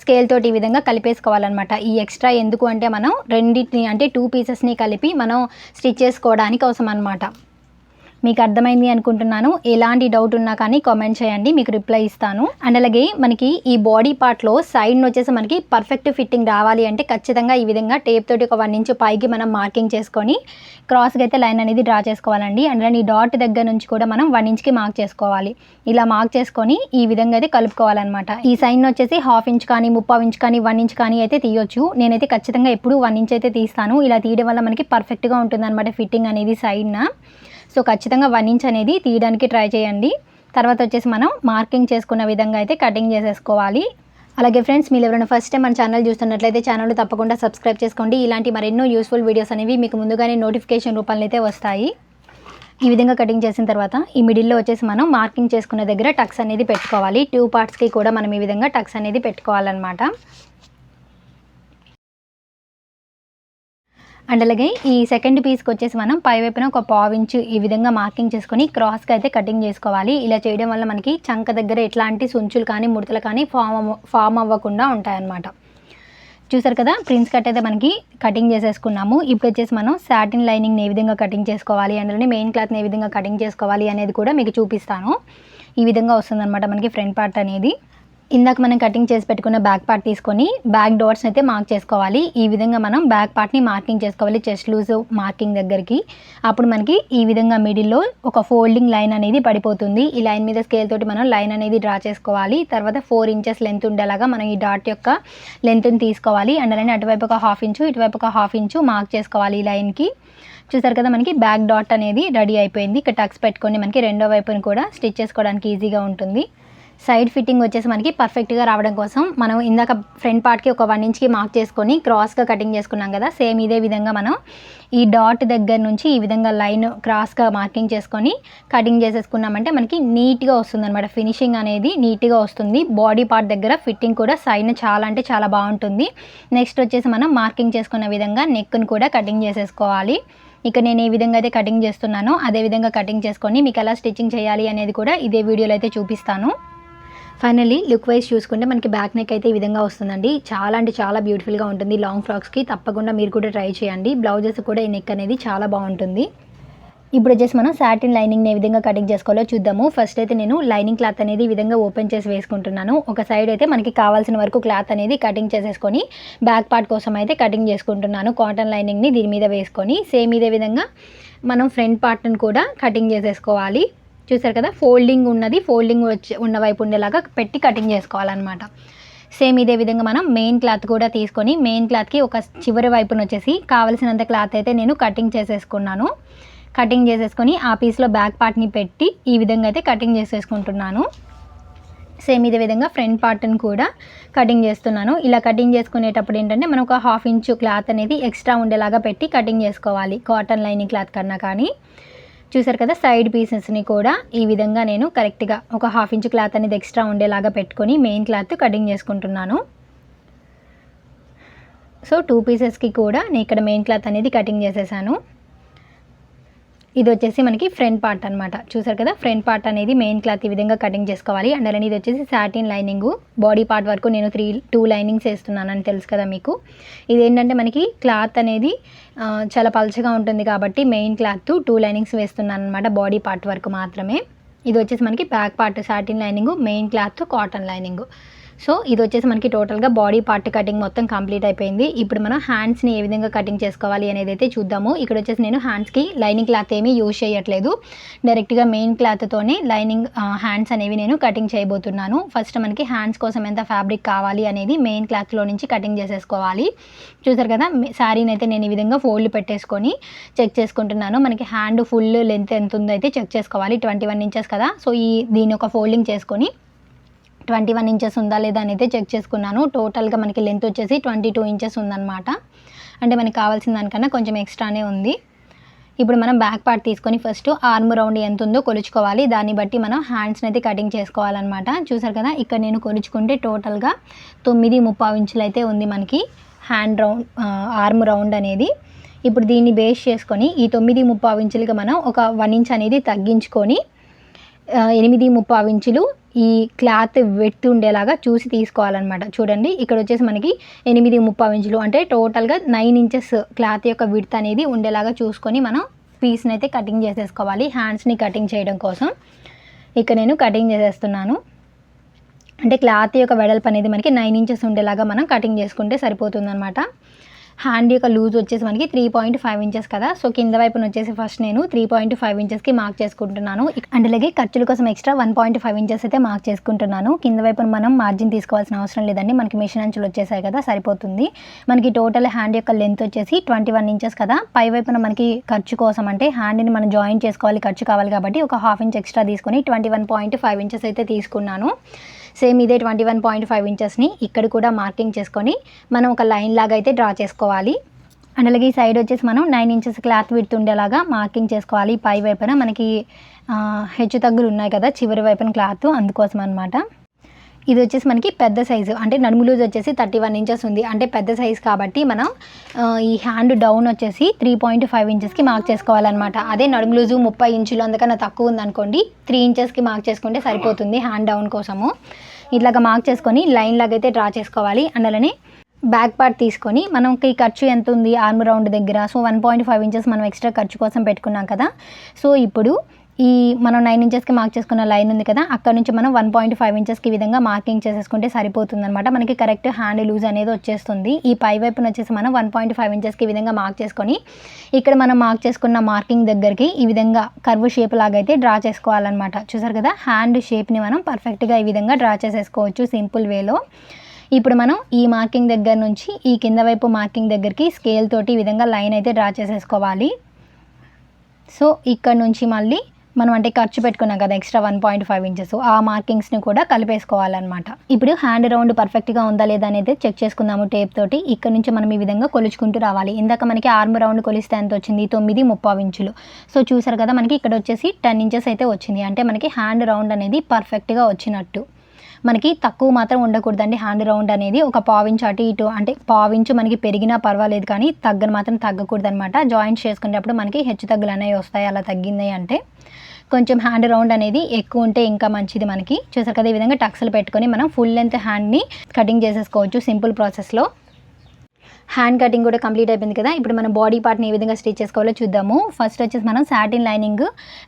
స్కేల్ తోటి ఈ విధంగా కలిపేసుకోవాలన్నమాట. ఈ ఎక్స్ట్రా ఎందుకు అంటే మనం రెండింటిని అంటే 2 పీసెస్ని కలిపి మనం స్టిచ్ చేసుకోవడానికి అవసరం అనమాట. మీకు అర్థమైంది అనుకుంటున్నాను. ఎలాంటి డౌట్ ఉన్నా కానీ కామెంట్ చేయండి, మీకు రిప్లై ఇస్తాను. అండ్ అలాగే మనకి ఈ బాడీ పార్ట్లో సైడ్ వచ్చేసి మనకి పర్ఫెక్ట్ ఫిట్టింగ్ రావాలి అంటే ఖచ్చితంగా ఈ విధంగా టేప్ తోటి ఒక 1 ఇంచ్ పైకి మనం మార్కింగ్ చేసుకొని క్రాస్గా అయితే లైన్ అనేది డ్రా చేసుకోవాలండి. అండ్ అలాగే ఈ డాట్ దగ్గర నుంచి కూడా మనం 1 ఇంచ్కి మార్క్ చేసుకోవాలి. ఇలా మార్క్ చేసుకొని ఈ విధంగా అయితే కలుపుకోవాలన్నమాట. ఈ సైడ్ వచ్చేసి 1/2 ఇంచ్ కానీ 3/4 ఇంచ్ కానీ 1 ఇంచ్ కానీ అయితే తీయొచ్చు. నేనైతే ఖచ్చితంగా ఎప్పుడు 1 ఇంచ్ అయితే తీస్తాను. ఇలా తీయడం వల్ల మనకి పర్ఫెక్ట్గా ఉంటుంది అనమాట ఫిట్టింగ్ అనేది సైడ్న. సో ఖచ్చితంగా 1 ఇంచ్ అనేది తీయడానికి ట్రై చేయండి. తర్వాత వచ్చేసి మనం మార్కింగ్ చేసుకున్న విధంగా అయితే కటింగ్ చేసేసుకోవాలి. అలాగే ఫ్రెండ్స్, మీరు ఎవరైనా ఫస్ట్ టైం మన ఛానల్ చూస్తున్నట్లయితే ఛానల్ తప్పకుండా సబ్స్క్రైబ్ చేసుకోండి. ఇలాంటి మరెన్నో యూస్ఫుల్ వీడియోస్ అనేవి మీకు ముందుగానే నోటిఫికేషన్ రూపంలో అయితే వస్తాయి. ఈ విధంగా కటింగ్ చేసిన తర్వాత ఈ మిడిల్లో వచ్చేసి మనం మార్కింగ్ చేసుకున్న దగ్గర టక్స్ అనేది పెట్టుకోవాలి. 2 పార్ట్స్కి కూడా మనం ఈ విధంగా టక్స్ అనేది పెట్టుకోవాలన్నమాట. అండ్ అలాగే ఈ సెకండ్ పీస్కి వచ్చేసి మనం పై వైపున ఒక 1/4 ఇంచు ఈ విధంగా మార్కింగ్ చేసుకొని క్రాస్గా అయితే కటింగ్ చేసుకోవాలి. ఇలా చేయడం వల్ల మనకి చంక దగ్గర ఎట్లాంటి సుంచులు కానీ ముడతలు కానీ ఫామ్ అవ్వకుండా ఉంటాయన్నమాట. చూసారు కదా, ప్రిన్స్ కట్ అయితే మనకి కటింగ్ చేసేసుకున్నాము. ఇప్పుడు వచ్చేసి మనం సాటిన్ లైనింగ్ని ఏ విధంగా కటింగ్ చేసుకోవాలి, అందులోనే మెయిన్ క్లాత్ని ఏ విధంగా కటింగ్ చేసుకోవాలి అనేది కూడా మీకు చూపిస్తాను. ఈ విధంగా వస్తుందన్నమాట మనకి ఫ్రంట్ పార్ట్ అనేది. ఇందాక మనం కటింగ్ చేసి పెట్టుకున్న బ్యాక్ పార్ట్ తీసుకొని బ్యాక్ డాట్స్ అయితే మార్క్ చేసుకోవాలి. ఈ విధంగా మనం బ్యాక్ పార్ట్ని మార్కింగ్ చేసుకోవాలి చెస్ట్ లూజ్ మార్కింగ్ దగ్గరికి. అప్పుడు మనకి ఈ విధంగా మిడిల్లో ఒక ఫోల్డింగ్ లైన్ అనేది పడిపోతుంది. ఈ లైన్ మీద స్కేల్ తోటి మనం లైన్ అనేది డ్రా చేసుకోవాలి. తర్వాత 4 ఇంచెస్ లెంత్ ఉండేలాగా మనం ఈ డాట్ యొక్క లెంత్ని తీసుకోవాలి. అండ్ అలానే అటువైపు ఒక 1/2 ఇంచు ఇటువైపు ఒక 1/2 ఇంచు మార్క్ చేసుకోవాలి ఈ లైన్కి. చూసారు కదా, మనకి బ్యాక్ డాట్ అనేది రెడీ అయిపోయింది. ఇక్కడ టక్స్ పెట్టుకొని మనకి రెండో వైపుని కూడా స్టిచ్ చేసుకోవడానికి ఈజీగా ఉంటుంది. సైడ్ ఫిట్టింగ్ వచ్చేసి మనకి పర్ఫెక్ట్గా రావడం కోసం మనం ఇందాక ఫ్రంట్ పార్ట్కి ఒక 1 ఇంచ్కి మార్క్ చేసుకొని క్రాస్గా కటింగ్ చేసుకున్నాం కదా, సేమ్ ఇదే విధంగా మనం ఈ డాట్ దగ్గర నుంచి ఈ విధంగా లైన్ క్రాస్గా మార్కింగ్ చేసుకొని కటింగ్ చేసేసుకున్నామంటే మనకి నీట్గా వస్తుంది అనమాట. ఫినిషింగ్ అనేది నీట్గా వస్తుంది. బాడీ పార్ట్ దగ్గర ఫిట్టింగ్ కూడా సైడ్న చాలా అంటే చాలా బాగుంటుంది. నెక్స్ట్ వచ్చేసి మనం మార్కింగ్ చేసుకున్న విధంగా నెక్ని కూడా కటింగ్ చేసేసుకోవాలి. ఇక నేను ఏ విధంగా అయితే కటింగ్ చేస్తున్నానో అదే విధంగా కటింగ్ చేసుకొని మీకు ఎలా స్టిచ్చింగ్ చేయాలి అనేది కూడా ఇదే వీడియోలో అయితే చూపిస్తాను. ఫైనల్లీ లుక్ వైజ్ చూసుకుంటే మనకి బ్యాక్ నెక్ అయితే ఈ విధంగా వస్తుందండి. చాలా అంటే చాలా బ్యూటిఫుల్గా ఉంటుంది. లాంగ్ ఫ్రాక్స్కి తప్పకుండా మీరు కూడా ట్రై చేయండి. బ్లౌజెస్ కూడా ఈ నెక్ అనేది చాలా బాగుంటుంది. ఇప్పుడు వచ్చేసి మనం సాటిన్ లైనింగ్ని ఏ విధంగా కటింగ్ చేసుకోవాలో చూద్దాము. ఫస్ట్ అయితే నేను లైనింగ్ క్లాత్ అనేది ఈ విధంగా ఓపెన్ చేసి వేసుకుంటున్నాను. ఒక సైడ్ అయితే మనకి కావాల్సిన వరకు క్లాత్ అనేది కటింగ్ చేసేసుకొని బ్యాక్ పార్ట్ కోసం అయితే కటింగ్ చేసుకుంటున్నాను. కాటన్ లైనింగ్ని దీని మీద వేసుకొని సేమ్ ఇదే విధంగా మనం ఫ్రంట్ పార్ట్ని కూడా కటింగ్ చేసేసుకోవాలి. చూసారు కదా, ఫోల్డింగ్ ఉన్న వైపు ఉండేలాగా పెట్టి కటింగ్ చేసుకోవాలన్నమాట. సేమ్ ఇదే విధంగా మనం మెయిన్ క్లాత్ కూడా తీసుకొని మెయిన్ క్లాత్కి ఒక చివరి వైపున వచ్చేసి కావలసినంత క్లాత్ అయితే నేను కటింగ్ చేసేసుకున్నాను. కటింగ్ చేసేసుకొని ఆ పీస్లో బ్యాక్ పార్ట్ని పెట్టి ఈ విధంగా అయితే కటింగ్ చేసేసుకుంటున్నాను. సేమ్ ఇదే విధంగా ఫ్రంట్ పార్ట్ని కూడా కటింగ్ చేస్తున్నాను. ఇలా కటింగ్ చేసుకునేటప్పుడు ఏంటంటే మనం ఒక 1/2 ఇంచు క్లాత్ అనేది ఎక్స్ట్రా ఉండేలాగా పెట్టి కటింగ్ చేసుకోవాలి కాటన్ లైనింగ్ క్లాత్ కన్నా. కానీ చూసారు కదా, సైడ్ పీసెస్ని కూడా ఈ విధంగా నేను కరెక్ట్గా ఒక 1/2 ఇంచు క్లాత్ అనేది ఎక్స్ట్రా ఉండేలాగా పెట్టుకొని మెయిన్ క్లాత్ కటింగ్ చేసుకుంటున్నాను. సో 2 పీసెస్కి కూడా నేను ఇక్కడ మెయిన్ క్లాత్ అనేది కటింగ్ చేసేసాను. ఇది వచ్చేసి మనకి ఫ్రంట్ పార్ట్ అనమాట. చూసారు కదా, ఫ్రంట్ పార్ట్ అనేది మెయిన్ క్లాత్ ఈ విధంగా కటింగ్ చేసుకోవాలి. అండ్ అలానే ఇది వచ్చేసి సాటిన్ లైనింగ్. బాడీ పార్ట్ వరకు నేను 2 లైనింగ్స్ వేస్తున్నానని తెలుసు కదా మీకు. ఇదేంటంటే మనకి క్లాత్ అనేది చాలా పల్చగా ఉంటుంది కాబట్టి మెయిన్ క్లాత్ 2 లైనింగ్స్ వేస్తున్నాను అనమాట బాడీ పార్ట్ వరకు మాత్రమే. ఇది వచ్చేసి మనకి back part satin lining, main cloth cotton lining. So ఇది వచ్చేసి మనకి టోటల్గా బాడీ పార్ట్ కటింగ్ మొత్తం కంప్లీట్ అయిపోయింది. ఇప్పుడు మనం హ్యాండ్స్ని ఏ విధంగా కటింగ్ చేసుకోవాలి అనేది అయితే చూద్దాము. ఇక్కడ వచ్చేసి నేను హ్యాండ్స్కి లైనింగ్ క్లాత్ ఏమీ యూజ్ చేయట్లేదు, డైరెక్ట్గా మెయిన్ క్లాత్తోనే లైనింగ్ హ్యాండ్స్ అనేవి నేను కటింగ్ చేయబోతున్నాను. ఫస్ట్ మనకి హ్యాండ్స్ కోసం ఎంత ఫ్యాబ్రిక్ కావాలి అనేది మెయిన్ క్లాత్లో నుంచి కటింగ్ చేసేసుకోవాలి. చూసారు కదా, శారీని అయితే నేను ఈ విధంగా ఫోల్డ్ పెట్టేసుకొని చెక్ చేసుకుంటున్నాను. మనకి హ్యాండ్ ఫుల్ లెంత్ ఎంత ఉందో అయితే చెక్ చేసుకోవాలి. 21 ఇంచెస్ కదా, సో దీని ఒక ఫోల్డింగ్ చేసుకొని 21 ఇంచెస్ ఉందా లేదా అని అయితే చెక్ చేసుకున్నాను. టోటల్గా మనకి లెంత్ వచ్చేసి 22 ఇంచెస్ ఉందన్నమాట. అంటే మనకి కావాల్సిన దానికన్నా కొంచెం ఎక్స్ట్రానే ఉంది. ఇప్పుడు మనం బ్యాక్ పార్ట్ తీసుకొని ఫస్ట్ ఆర్మ్ రౌండ్ ఎంత ఉందో కొలుచుకోవాలి. దాన్ని బట్టి మనం హ్యాండ్స్ని అయితే కటింగ్ చేసుకోవాలన్నమాట. చూసారు కదా, ఇక్కడ నేను కొలుచుకుంటే టోటల్గా 9.25 ఇంచులు అయితే ఉంది మనకి హ్యాండ్ రౌండ్ ఆర్మ్ రౌండ్ అనేది. ఇప్పుడు దీన్ని బేస్ చేసుకొని ఈ 9.25 ఇంచులకి మనం ఒక 1 ఇంచ్ అనేది తగ్గించుకొని 8.25 ఇంచులు ఈ క్లాత్ వెట్టి ఉండేలాగా చూసి తీసుకోవాలన్నమాట. చూడండి, ఇక్కడ వచ్చేసి మనకి 8.25 ఇంచులు అంటే టోటల్గా 9 ఇంచెస్ క్లాత్ యొక్క విడ్త్ అనేది ఉండేలాగా చూసుకొని మనం పీస్ని అయితే కటింగ్ చేసేసుకోవాలి. హ్యాండ్స్ని కటింగ్ చేయడం కోసం ఇక్కడ నేను కటింగ్ చేసేస్తున్నాను. అంటే క్లాత్ యొక్క వెడల్పు అనేది మనకి 9 ఇంచెస్ ఉండేలాగా మనం కటింగ్ చేసుకుంటే సరిపోతుందన్నమాట. హ్యాండ్ యొక్క లూజ్ వచ్చేసి మనకి 3.5 ఇంచెస్ కదా, సో కింద వైపున వచ్చేసి ఫస్ట్ నేను 3.5 ఇంచెస్కి మార్క్ చేసుకుంటున్నాను. అండ్ అలాగే ఖర్చుల కోసం ఎక్స్ట్రా 1.5 ఇంచెస్ అయితే మార్క్ చేసుకుంటున్నాను. కింద వైపున మనం మార్జిన్ తీసుకోవాల్సిన అవసరం లేదండి, మనకి మిషన్ అంచులు వచ్చేసాయి కదా, సరిపోతుంది. మనకి టోటల్ హ్యాండ్ యొక్క లెంత్ వచ్చేసి 21 ఇంచెస్ కదా, పై వైపున మనకి ఖర్చు కోసం అంటే హ్యాండ్ని మనం జాయిన్ చేసుకోవాలి, ఖర్చు కావాలి కాబట్టి ఒక 1/2 ఇంచ్ ఎక్స్ట్రా తీసుకొని 21.5 ఇంచెస్ అయితే తీసుకున్నాను. సేమ్ ఇదే 21.5 ఇంచెస్ని ఇక్కడ కూడా మార్కింగ్ చేసుకొని మనం ఒక లైన్ లాగా అయితే డ్రా చేసుకోవాలి. అండ్ అలాగే ఈ సైడ్ వచ్చేసి మనం 9 ఇంచెస్ క్లాత్ విడ్త్ ఉండేలాగా మార్కింగ్ చేసుకోవాలి. పై వైపున మనకి హెచ్చు తగ్గులు ఉన్నాయి కదా చివరి వైపున క్లాత్, అందుకోసం అనమాట. ఇది వచ్చేసి మనకి పెద్ద సైజు అంటే నడుము లూజ్ వచ్చేసి 31 ఇంచెస్ ఉంది, అంటే పెద్ద సైజు కాబట్టి మనం ఈ హ్యాండ్ డౌన్ వచ్చేసి 3.5 ఇంచెస్కి మార్క్ చేసుకోవాలన్నమాట. అదే నడుము లూజు 30 ఇంచులు అందుకన్నా తక్కువ ఉందనుకోండి 3 ఇంచెస్కి మార్క్ చేసుకుంటే సరిపోతుంది హ్యాండ్ డౌన్ కోసము. ఇట్లాగా మార్క్ చేసుకొని లైన్ లాగా అయితే డ్రా చేసుకోవాలి. అండ్ అలానే బ్యాక్ పార్ట్ తీసుకొని మనకి ఖర్చు ఎంత ఉంది ఆర్మ్ రౌండ్ దగ్గర, సో 1.5 ఇంచెస్ మనం ఎక్స్ట్రా ఖర్చు కోసం పెట్టుకున్నాం కదా. సో ఇప్పుడు ఈ మనం 9 ఇంచెస్కి మార్క్ చేసుకున్న లైన్ ఉంది కదా, అక్కడ నుంచి మనం 1.5 ఇంచెస్కి ఈ విధంగా మార్కింగ్ చేసేసుకుంటే సరిపోతుంది అనమాట. మనకి కరెక్ట్ హ్యాండ్ లూజ్ అనేది వచ్చేస్తుంది. ఈ పై వైపున వచ్చేసి మనం 1.5 ఇంచెస్కి ఈ విధంగా మార్క్ చేసుకొని ఇక్కడ మనం మార్క్ చేసుకున్న మార్కింగ్ దగ్గరికి ఈ విధంగా కర్వ్ షేప్ లాగా అయితే డ్రా చేసుకోవాలన్నమాట. చూసారు కదా, హ్యాండ్ షేప్ని మనం పర్ఫెక్ట్గా ఈ విధంగా డ్రా చేసేసుకోవచ్చు సింపుల్ వేలో. ఇప్పుడు మనం ఈ మార్కింగ్ దగ్గర నుంచి ఈ కింద వైపు మార్కింగ్ దగ్గరికి స్కేల్ తోటి ఈ విధంగా లైన్ అయితే డ్రా చేసేసుకోవాలి. సో ఇక్కడ నుంచి మళ్ళీ మనం అంటే ఖర్చు పెట్టుకున్నాం కదా ఎక్స్ట్రా 1.5 ఇంచెస్, ఆ మార్కింగ్స్ని కూడా కలిపేసుకోవాలన్నమాట. ఇప్పుడు హ్యాండ్ రౌండ్ పర్ఫెక్ట్గా ఉందా లేదా అనేది చెక్ చేసుకుందాము టేప్ తోటి. ఇక్కడ నుంచి మనం ఈ విధంగా కొలుచుకుంటూ రావాలి. ఇందాక మనకి ఆర్మ్ రౌండ్ కొలిస్తే ఎంత వచ్చింది, 9.25 ఇంచులు. సో చూసారు కదా, మనకి ఇక్కడ వచ్చేసి 10 ఇంచెస్ అయితే వచ్చింది. అంటే మనకి హ్యాండ్ రౌండ్ అనేది పర్ఫెక్ట్గా వచ్చినట్టు. మనకి తక్కువ మాత్రం ఉండకూడదండి హ్యాండ్ రౌండ్ అనేది. ఒక 1/4 ఇంచ్ అటు ఇటు అంటే 1/4 ఇంచు మనకి పెరిగినా పర్వాలేదు, కానీ తగ్గని మాత్రం తగ్గకూడదు అనమాట. జాయింట్స్ చేసుకునేటప్పుడు మనకి హెచ్చు తగ్గులు అనేవి వస్తాయి, అలా తగ్గింది అంటే. కొంచెం హ్యాండ్ రౌండ్ అనేది ఎక్కువ ఉంటే ఇంకా మంచిది మనకి. చూసారు కదా, ఈ విధంగా టక్స్లు పెట్టుకొని మనం ఫుల్ లెంత్ హ్యాండ్ని కటింగ్ చేసేసుకోవచ్చు సింపుల్ ప్రాసెస్లో. హ్యాండ్ కటింగ్ కూడా కంప్లీట్ అయిపోయింది కదా. ఇప్పుడు మనం బాడీ పార్ట్ని ఏ విధంగా స్టిచ్ చేసుకోవాలో చూద్దాము. ఫస్ట్ వచ్చేసి మనం సాటిన్ లైనింగ్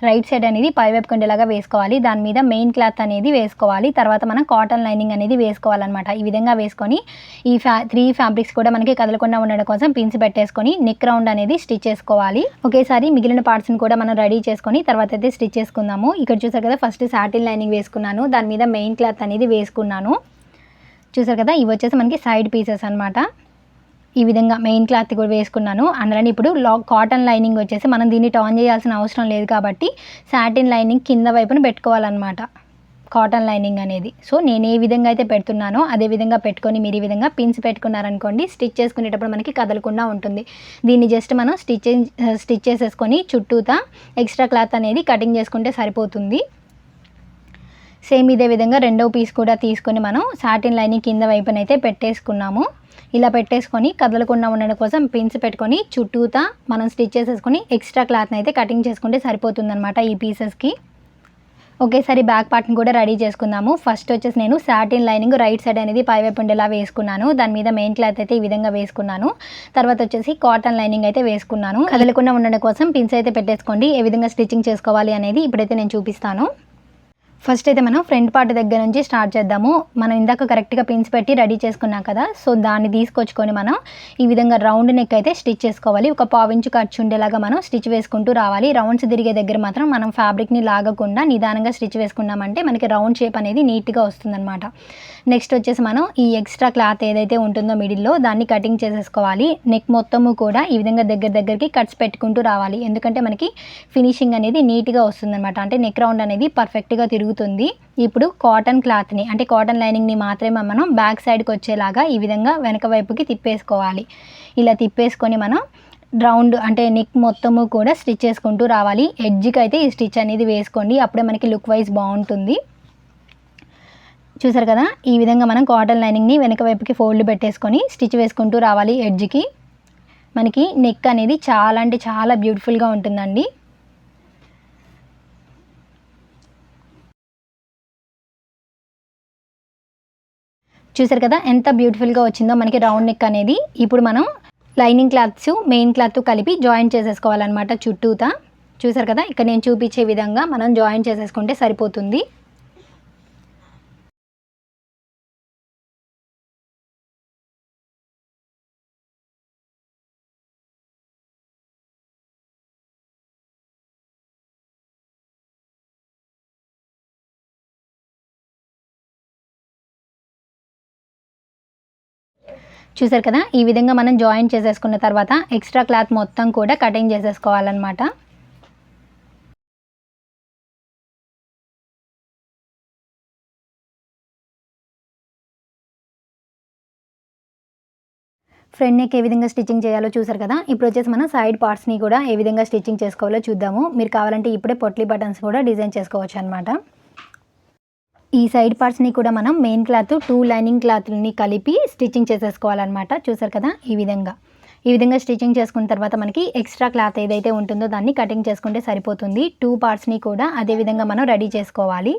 రైట్ సైడ్ అనేది పై వైపు కొండేలాగా వేసుకోవాలి. దాని మీద మెయిన్ క్లాత్ అనేది వేసుకోవాలి. తర్వాత మనం కాటన్ లైనింగ్ అనేది వేసుకోవాలన్నమాట. ఈ విధంగా వేసుకొని ఈ 3 ఫ్యాబ్రిక్స్ కూడా మనకి కదలకుండా ఉండడం కోసం పిన్స్ పెట్టేసుకొని నెక్ రౌండ్ అనేది స్టిచ్ చేసుకోవాలి. ఒకేసారి మిగిలిన పార్ట్స్ని కూడా మనం రెడీ చేసుకొని తర్వాత అయితే స్టిచ్ చేసుకుందాము. ఇక్కడ చూసారు కదా, ఫస్ట్ సాటిన్ లైనింగ్ వేసుకున్నాను, దాని మీద మెయిన్ క్లాత్ అనేది వేసుకున్నాను. చూసారు కదా, ఇవి వచ్చేసి మనకి సైడ్ పీసెస్ అనమాట. ఈ విధంగా మెయిన్ క్లాత్ కూడా వేసుకున్నాను. అందులో ఇప్పుడు కాటన్ లైనింగ్ వచ్చేసి మనం దీన్ని టర్న్ చేయాల్సిన అవసరం లేదు కాబట్టి సాటిన్ లైనింగ్ కింద వైపున పెట్టుకోవాలన్నమాట కాటన్ లైనింగ్ అనేది. సో నేను ఏ విధంగా అయితే పెడుతున్నానో అదే విధంగా పెట్టుకొని మీరు ఈ విధంగా పిన్స్ పెట్టుకున్నారనుకోండి స్టిచ్ చేసుకునేటప్పుడు మనకి కదలకుండా ఉంటుంది. దీన్ని జస్ట్ మనం స్టిచ్ చేసేసుకొని చుట్టూతా ఎక్స్ట్రా క్లాత్ అనేది కటింగ్ చేసుకుంటే సరిపోతుంది. సేమ్ ఇదే విధంగా రెండో పీస్ కూడా తీసుకొని మనం సాటిన్ లైనింగ్ కింద వైపున అయితే పెట్టేసుకున్నాము. ఇలా పెట్టేసుకొని కదలకుండా ఉండడం కోసం పిన్స్ పెట్టుకొని చుట్టూతా మనం స్టిచ్ చేసేసుకొని ఎక్స్ట్రా క్లాత్ని అయితే కటింగ్ చేసుకుంటే సరిపోతుందన్నమాట ఈ పీసెస్కి. ఒకేసారి బ్యాక్ పార్ట్ని కూడా రెడీ చేసుకుందాము. ఫస్ట్ వచ్చేసి నేను సాటిన్ లైనింగ్ రైట్ సైడ్ అనేది పై వైపు ఉండేలా వేసుకున్నాను. దాని మీద మెయిన్ క్లాత్ అయితే ఈ విధంగా వేసుకున్నాను. తర్వాత వచ్చేసి కాటన్ లైనింగ్ అయితే వేసుకున్నాను. కదలకుండా ఉండడం కోసం పిన్స్ అయితే పెట్టేసుకోండి. ఏ విధంగా స్టిచ్చింగ్ చేసుకోవాలి అనేది ఇప్పుడైతే నేను చూపిస్తాను. ఫస్ట్ అయితే మనం ఫ్రంట్ పార్ట్ దగ్గర నుంచి స్టార్ట్ చేద్దాము. మనం ఇందాక కరెక్ట్గా పిన్స్ పెట్టి రెడీ చేసుకున్నాం కదా, సో దాన్ని తీసుకొచ్చుకొని మనం ఈ విధంగా రౌండ్ నెక్ అయితే స్టిచ్ చేసుకోవాలి. ఒక పావించు ఖర్చు ఉండేలాగా మనం స్టిచ్ వేసుకుంటూ రావాలి. రౌండ్స్ తిరిగే దగ్గర మాత్రం మనం ఫ్యాబ్రిక్ని లాగకుండా నిదానంగా స్టిచ్ వేసుకున్నామంటే మనకి రౌండ్ షేప్ అనేది నీట్గా వస్తుందన్నమాట. నెక్స్ట్ వచ్చేసి మనం ఈ ఎక్స్ట్రా క్లాత్ ఏదైతే ఉంటుందో మిడిల్లో దాన్ని కటింగ్ చేసేసుకోవాలి. నెక్ మొత్తము కూడా ఈ విధంగా దగ్గరికి కట్స్ పెట్టుకుంటూ రావాలి. ఎందుకంటే మనకి ఫినిషింగ్ అనేది నీట్గా వస్తుందన్నమాట. అంటే నెక్ రౌండ్ అనేది పర్ఫెక్ట్గా తిరుగుతుంది. ఇప్పుడు కాటన్ క్లాత్ని అంటే కాటన్ లైనింగ్ని మాత్రమే మనం బ్యాక్ సైడ్కి వచ్చేలాగా ఈ విధంగా వెనక వైపుకి తిప్పేసుకోవాలి. ఇలా తిప్పేసుకొని మనం రౌండ్ అంటే నెక్ మొత్తము కూడా స్టిచ్ చేసుకుంటూ రావాలి. ఎడ్జ్కి అయితే ఈ స్టిచ్ అనేది వేసుకోండి, అప్పుడే మనకి లుక్ వైజ్ బాగుంటుంది. చూసారు కదా, ఈ విధంగా మనం కాటన్ లైనింగ్ని వెనక వైపుకి ఫోల్డ్ పెట్టేసుకొని స్టిచ్ వేసుకుంటూ రావాలి. ఎడ్జ్కి మనకి నెక్ అనేది చాలా అంటే చాలా బ్యూటిఫుల్గా ఉంటుందండి. చూసారు కదా ఎంత బ్యూటిఫుల్గా వచ్చిందో మనకి రౌండ్ నెక్ అనేది. ఇప్పుడు మనం లైనింగ్ క్లాత్స్ మెయిన్ క్లాత్ కలిపి జాయిన్ చేసేసుకోవాలన్నమాట చుట్టూతా. చూసారు కదా, ఇక్కడ నేను చూపించే విధంగా మనం జాయిన్ చేసేసుకుంటే సరిపోతుంది. చూసారు కదా, ఈ విధంగా మనం జాయిన్ చేసేసుకున్న తర్వాత ఎక్స్ట్రా క్లాత్ మొత్తం కూడా కటింగ్ చేసేసుకోవాలన్నమాట. ఫ్రంట్ నెక్ ఏ విధంగా స్టిచ్చింగ్ చేయాలో చూసారు కదా. ఇప్పుడు వచ్చేసి మనం సైడ్ పార్ట్స్ని కూడా ఏ విధంగా స్టిచ్చింగ్ చేసుకోవాలో చూద్దాము. మీరు కావాలంటే ఇప్పుడే పొట్లీ బటన్స్ కూడా డిజైన్ చేసుకోవచ్చు అనమాట. ఈ సైడ్ పార్ట్స్ని కూడా మనం మెయిన్ క్లాత్ 2 లైనింగ్ క్లాత్ని కలిపి స్టిచ్చింగ్ చేసేసుకోవాలన్నమాట. చూసారు కదా, ఈ విధంగా స్టిచ్చింగ్ చేసుకున్న తర్వాత మనకి ఎక్స్ట్రా క్లాత్ ఏదైతే ఉంటుందో దాన్ని కటింగ్ చేసుకుంటే సరిపోతుంది. 2 పార్ట్స్ని కూడా అదే విధంగా మనం రెడీ చేసుకోవాలి.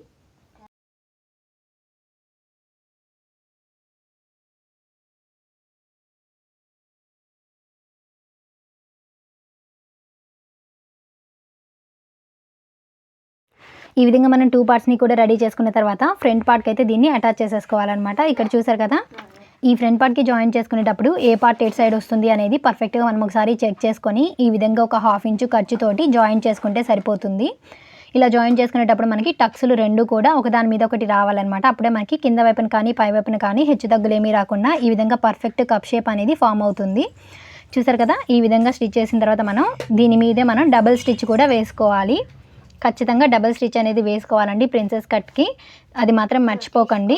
ఈ విధంగా మనం 2 పార్ట్స్ని కూడా రెడీ చేసుకున్న తర్వాత ఫ్రంట్ పార్ట్కి అయితే దీన్ని అటాచ్ చేసేసుకోవాలన్నమాట. ఇక్కడ చూసారు కదా, ఈ ఫ్రంట్ పార్ట్కి జాయిన్ చేసుకునేటప్పుడు ఏ పార్ట్ ఎటు సైడ్ వస్తుంది అనేది పర్ఫెక్ట్గా మనం ఒకసారి చెక్ చేసుకొని ఈ విధంగా ఒక 1/2 ఇంచు ఖర్చుతోటి జాయిన్ చేసుకుంటే సరిపోతుంది. ఇలా జాయిన్ చేసుకునేటప్పుడు మనకి టక్స్లు 2 కూడా ఒకదాని మీద ఒకటి రావాలన్నమాట. అప్పుడే మనకి కింద వైపున కానీ పై వైపున కానీ హెచ్చు తగ్గులు ఏమీ రాకుండా ఈ విధంగా పర్ఫెక్ట్ కప్ షేప్ అనేది ఫామ్ అవుతుంది. చూసారు కదా, ఈ విధంగా స్టిచ్ చేసిన తర్వాత మనం దీని మీదే మనం డబుల్ స్టిచ్ కూడా వేసుకోవాలి. ఖచ్చితంగా డబుల్ స్టిచ్ అనేది వేసుకోవాలండి ప్రిన్సెస్ కట్కి, అది మాత్రం మర్చిపోకండి.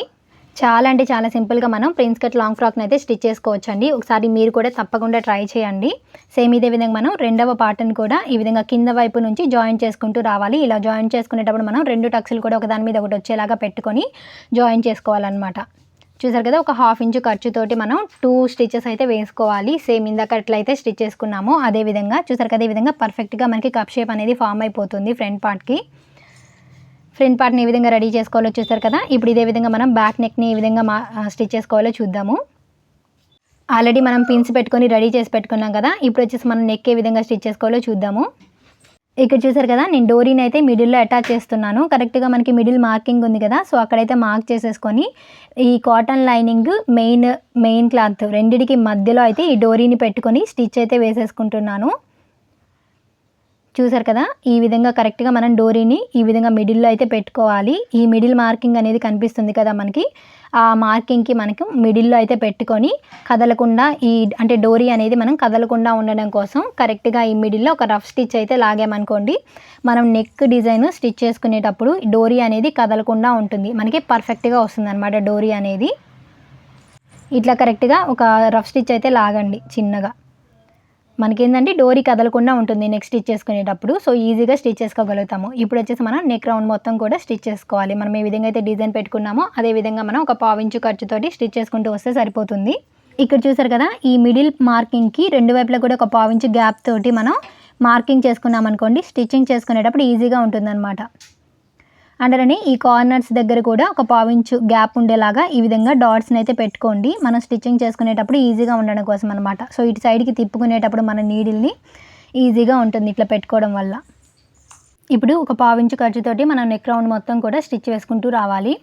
చాలా అంటే చాలా సింపుల్గా మనం ప్రిన్స్ కట్ లాంగ్ ఫ్రాక్ని అయితే స్టిచ్ చేసుకోవచ్చండి. ఒకసారి మీరు కూడా తప్పకుండా ట్రై చేయండి. సేమ్ ఇదే విధంగా మనం రెండవ పార్ట్ని కూడా ఈ విధంగా కింద వైపు నుంచి జాయిన్ చేసుకుంటూ రావాలి. ఇలా జాయిన్ చేసుకునేటప్పుడు మనం 2 టక్స్లు కూడా ఒకదాని మీద ఒకటి వచ్చేలాగా పెట్టుకొని జాయిన్ చేసుకోవాలన్నమాట. చూసారు కదా, ఒక 1/2 ఇంచు ఖర్చుతోటి మనం 2 స్టిచెస్ అయితే వేసుకోవాలి. సేమ్ ఇందాక ఎట్లయితే స్టిచ్ చేసుకున్నామో అదే విధంగా. చూసారు కదా, ఈ విధంగా పర్ఫెక్ట్గా మనకి కప్ షేప్ అనేది ఫామ్ అయిపోతుంది ఫ్రంట్ పార్ట్కి. ఫ్రంట్ పార్ట్ని ఈ విధంగా రెడీ చేసుకోవాలో చూసారు కదా. ఇప్పుడు ఇదే విధంగా మనం బ్యాక్ నెక్ని ఈ విధంగా స్టిచ్ చేసుకోవాలో చూద్దాము. ఆల్రెడీ మనం పిన్స్ పెట్టుకొని రెడీ చేసి పెట్టుకున్నాం కదా. ఇప్పుడు వచ్చేసి మనం నెక్ ఏ విధంగా స్టిచ్ చేసుకోవాలో చూద్దాము. ఇక్కడ చూసారు కదా, నేను డోరీని అయితే మిడిల్లో అటాచ్ చేస్తున్నాను. కరెక్ట్గా మనకి మిడిల్ మార్కింగ్ ఉంది కదా, సో అక్కడైతే మార్క్ చేసేసుకొని ఈ కాటన్ లైనింగ్ మెయిన్ క్లాత్ రెండిటికి మధ్యలో అయితే ఈ డోరీని పెట్టుకొని స్టిచ్ అయితే వేసేసుకుంటున్నాను. చూసారు కదా, ఈ విధంగా కరెక్ట్గా మనం డోరీని ఈ విధంగా మిడిల్లో అయితే పెట్టుకోవాలి. ఈ మిడిల్ మార్కింగ్ అనేది కనిపిస్తుంది కదా మనకి, ఆ మార్కింగ్కి మనకు మిడిల్లో అయితే పెట్టుకొని కదలకుండా అంటే డోరీ అనేది మనం కదలకుండా ఉండడం కోసం కరెక్ట్గా ఈ మిడిల్లో ఒక రఫ్ స్టిచ్ అయితే లాగామనుకోండి, మనం నెక్ డిజైన్ స్టిచ్ చేసుకునేటప్పుడు డోరీ అనేది కదలకుండా ఉంటుంది, మనకి పర్ఫెక్ట్గా వస్తుంది అనమాట డోరీ అనేది. ఇట్లా కరెక్ట్గా ఒక రఫ్ స్టిచ్ అయితే లాగండి చిన్నగా. మనకేంటంటే డోరీ కదలకుండా ఉంటుంది నెక్ స్టిచ్ చేసుకునేటప్పుడు, సో ఈజీగా స్టిచ్ చేసుకోగలుగుతాము. ఇప్పుడు వచ్చేసి మనం నెక్ రౌండ్ మొత్తం కూడా స్టిచ్ చేసుకోవాలి. మనం ఏ విధంగా అయితే డిజైన్ పెట్టుకున్నామో అదే విధంగా మనం ఒక 1/2 ఇంచు ఖర్చుతోటి స్టిచ్ చేసుకుంటూ వస్తే సరిపోతుంది. ఇక్కడ చూసారు కదా, ఈ మిడిల్ మార్కింగ్కి 2 వైపులా కూడా ఒక 1/2 ఇంచు గ్యాప్ తోటి మనం మార్కింగ్ చేసుకున్నాం అనుకోండి, స్టిచ్చింగ్ చేసుకునేటప్పుడు ఈజీగా ఉంటుందన్నమాట. అండరని ఈ కార్నర్స్ దగ్గర కూడా ఒక 1/2 ఇంచు గ్యాప్ ఉండేలాగా ఈ విధంగా డాట్స్ని అయితే పెట్టుకోండి, మనం స్టిచ్చింగ్ చేసుకునేటప్పుడు ఈజీగా ఉండడం కోసం అనమాట. సో ఇటు సైడ్కి తిప్పుకునేటప్పుడు మన నీడిల్ని ఈజీగా ఉంటుంది ఇట్లా పెట్టుకోవడం వల్ల. ఇప్పుడు ఒక పావించు ఖర్చుతోటి మనం నెక్ రౌండ్ మొత్తం కూడా స్టిచ్ వేసుకుంటూ రావాలి.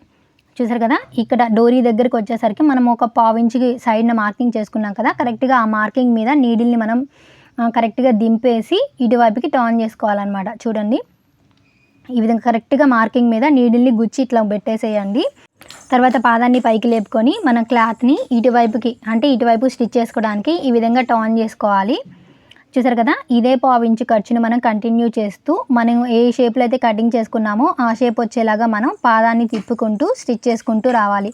చూసారు కదా, ఇక్కడ డోరీ దగ్గరికి వచ్చేసరికి మనం ఒక పావించుకి సైడ్న మార్కింగ్ చేసుకున్నాం కదా, కరెక్ట్గా ఆ మార్కింగ్ మీద నీడిల్ని మనం కరెక్ట్గా దింపేసి ఇటువైపుకి టర్న్ చేసుకోవాలన్నమాట. చూడండి, ఈ విధంగా కరెక్ట్గా మార్కింగ్ మీద నీడిల్ని గుచ్చి ఇట్లా పెట్టేసేయండి. తర్వాత పాదాన్ని పైకి లేపుకొని మన క్లాత్ని ఇటువైపుకి అంటే ఇటువైపు స్టిచ్ చేసుకోవడానికి ఈ విధంగా టర్న్ చేసుకోవాలి. చూసారు కదా, ఇదే పావించు ఖర్చుని మనం కంటిన్యూ చేస్తూ మనం ఏ షేప్లో అయితే కటింగ్ చేసుకున్నామో ఆ షేప్ వచ్చేలాగా మనం పాదాన్ని తిప్పుకుంటూ స్టిచ్ చేసుకుంటూ రావాలి.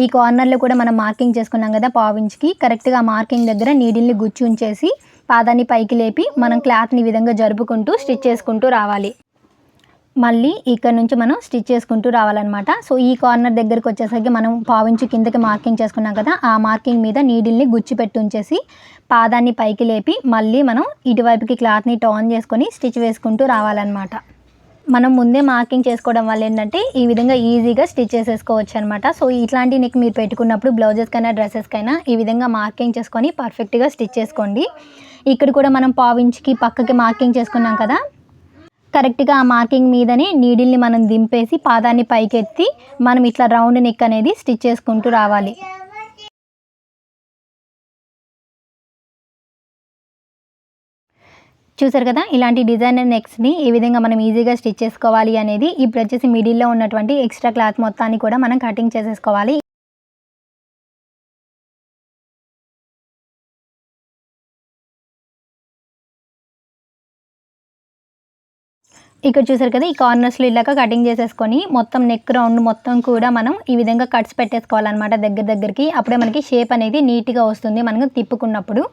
ఈ కార్నర్లో కూడా మనం మార్కింగ్ చేసుకున్నాం కదా పావించుకి, కరెక్ట్గా మార్కింగ్ దగ్గర నీడిల్ని గుచ్చి ఉంచేసి పాదాన్ని పైకి లేపి మనం క్లాత్ని ఈ విధంగా జరుపుకుంటూ స్టిచ్ చేసుకుంటూ రావాలి. మళ్ళీ ఇక్కడ నుంచి మనం స్టిచ్ చేసుకుంటూ రావాలన్నమాట. సో ఈ కార్నర్ దగ్గరికి వచ్చేసరికి మనం పావించు కిందకి మార్కింగ్ చేసుకున్నాం కదా, ఆ మార్కింగ్ మీద నీడిల్ని గుచ్చి పెట్టి ఉంచేసి పాదాన్ని పైకి లేపి మళ్ళీ మనం ఇటువైపుకి క్లాత్ని టర్న్ చేసుకొని స్టిచ్ వేసుకుంటూ రావాలన్నమాట. మనం ముందే మార్కింగ్ చేసుకోవడం వల్ల ఏంటంటే ఈ విధంగా ఈజీగా స్టిచ్ చేసేసుకోవచ్చు అనమాట. సో ఇట్లాంటి నెక్ మీరు పెట్టుకున్నప్పుడు బ్లౌజెస్కైనా డ్రెస్సెస్కైనా ఈ విధంగా మార్కింగ్ చేసుకొని పర్ఫెక్ట్గా స్టిచ్ చేసుకోండి. ఇక్కడ కూడా మనం పావించుకి పక్కకి మార్కింగ్ చేసుకున్నాం కదా, కరెక్ట్గా ఆ మార్కింగ్ మీదనే నీడిల్ని మనం దింపేసి పాదాన్ని పైకెత్తి మనం ఇట్లా రౌండ్ నెక్ అనేది స్టిచ్ చేసుకుంటూ రావాలి. చూసారు కదా, ఇలాంటి డిజైనర్ నెక్స్ని ఏ విధంగా మనం ఈజీగా స్టిచ్ చేసుకోవాలి అనేది ఇప్పుడు వచ్చేసి మిడిల్లో ఉన్నటువంటి ఎక్స్ట్రా క్లాత్ మొత్తాన్ని కూడా మనం కటింగ్ చేసేసుకోవాలి. ఇక్కడ చూసారు కదా, ఈ కార్నర్స్లో ఇలాగా కటింగ్ చేసేసుకొని మొత్తం నెక్ రౌండ్ మొత్తం కూడా మనం ఈ విధంగా కట్స్ పెట్టేసుకోవాలన్నమాట దగ్గరికి. అప్పుడే మనకి షేప్ అనేది నీట్గా వస్తుంది మనం తిప్పుకున్నప్పుడు.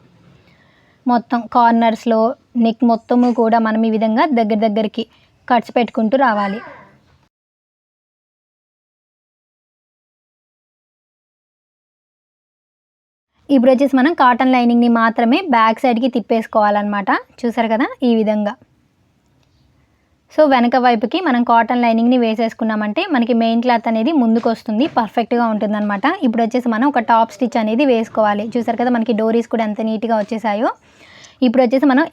మొత్తం కార్నర్స్లో నెక్ మొత్తము కూడా మనం ఈ విధంగా దగ్గరికి కట్స్ పెట్టుకుంటూ రావాలి. ఇప్పుడు వచ్చేసి మనం కాటన్ లైనింగ్ని మాత్రమే బ్యాక్ సైడ్కి తిప్పేసుకోవాలన్నమాట. చూసారు కదా, ఈ విధంగా. సో వెనక వైపుకి మనం కాటన్ లైనింగ్ని వేసేసుకున్నామంటే మనకి మెయిన్ క్లాత్ అనేది ముందుకు వస్తుంది, పర్ఫెక్ట్గా ఉంటుందన్నమాట. ఇప్పుడు వచ్చేసి మనం ఒక టాప్ స్టిచ్ అనేది వేసుకోవాలి. చూసారు కదా, మనకి డోరీస్ కూడా ఎంత నీట్గా వచ్చేసాయో. ఇప్పుడు వచ్చేసి మనం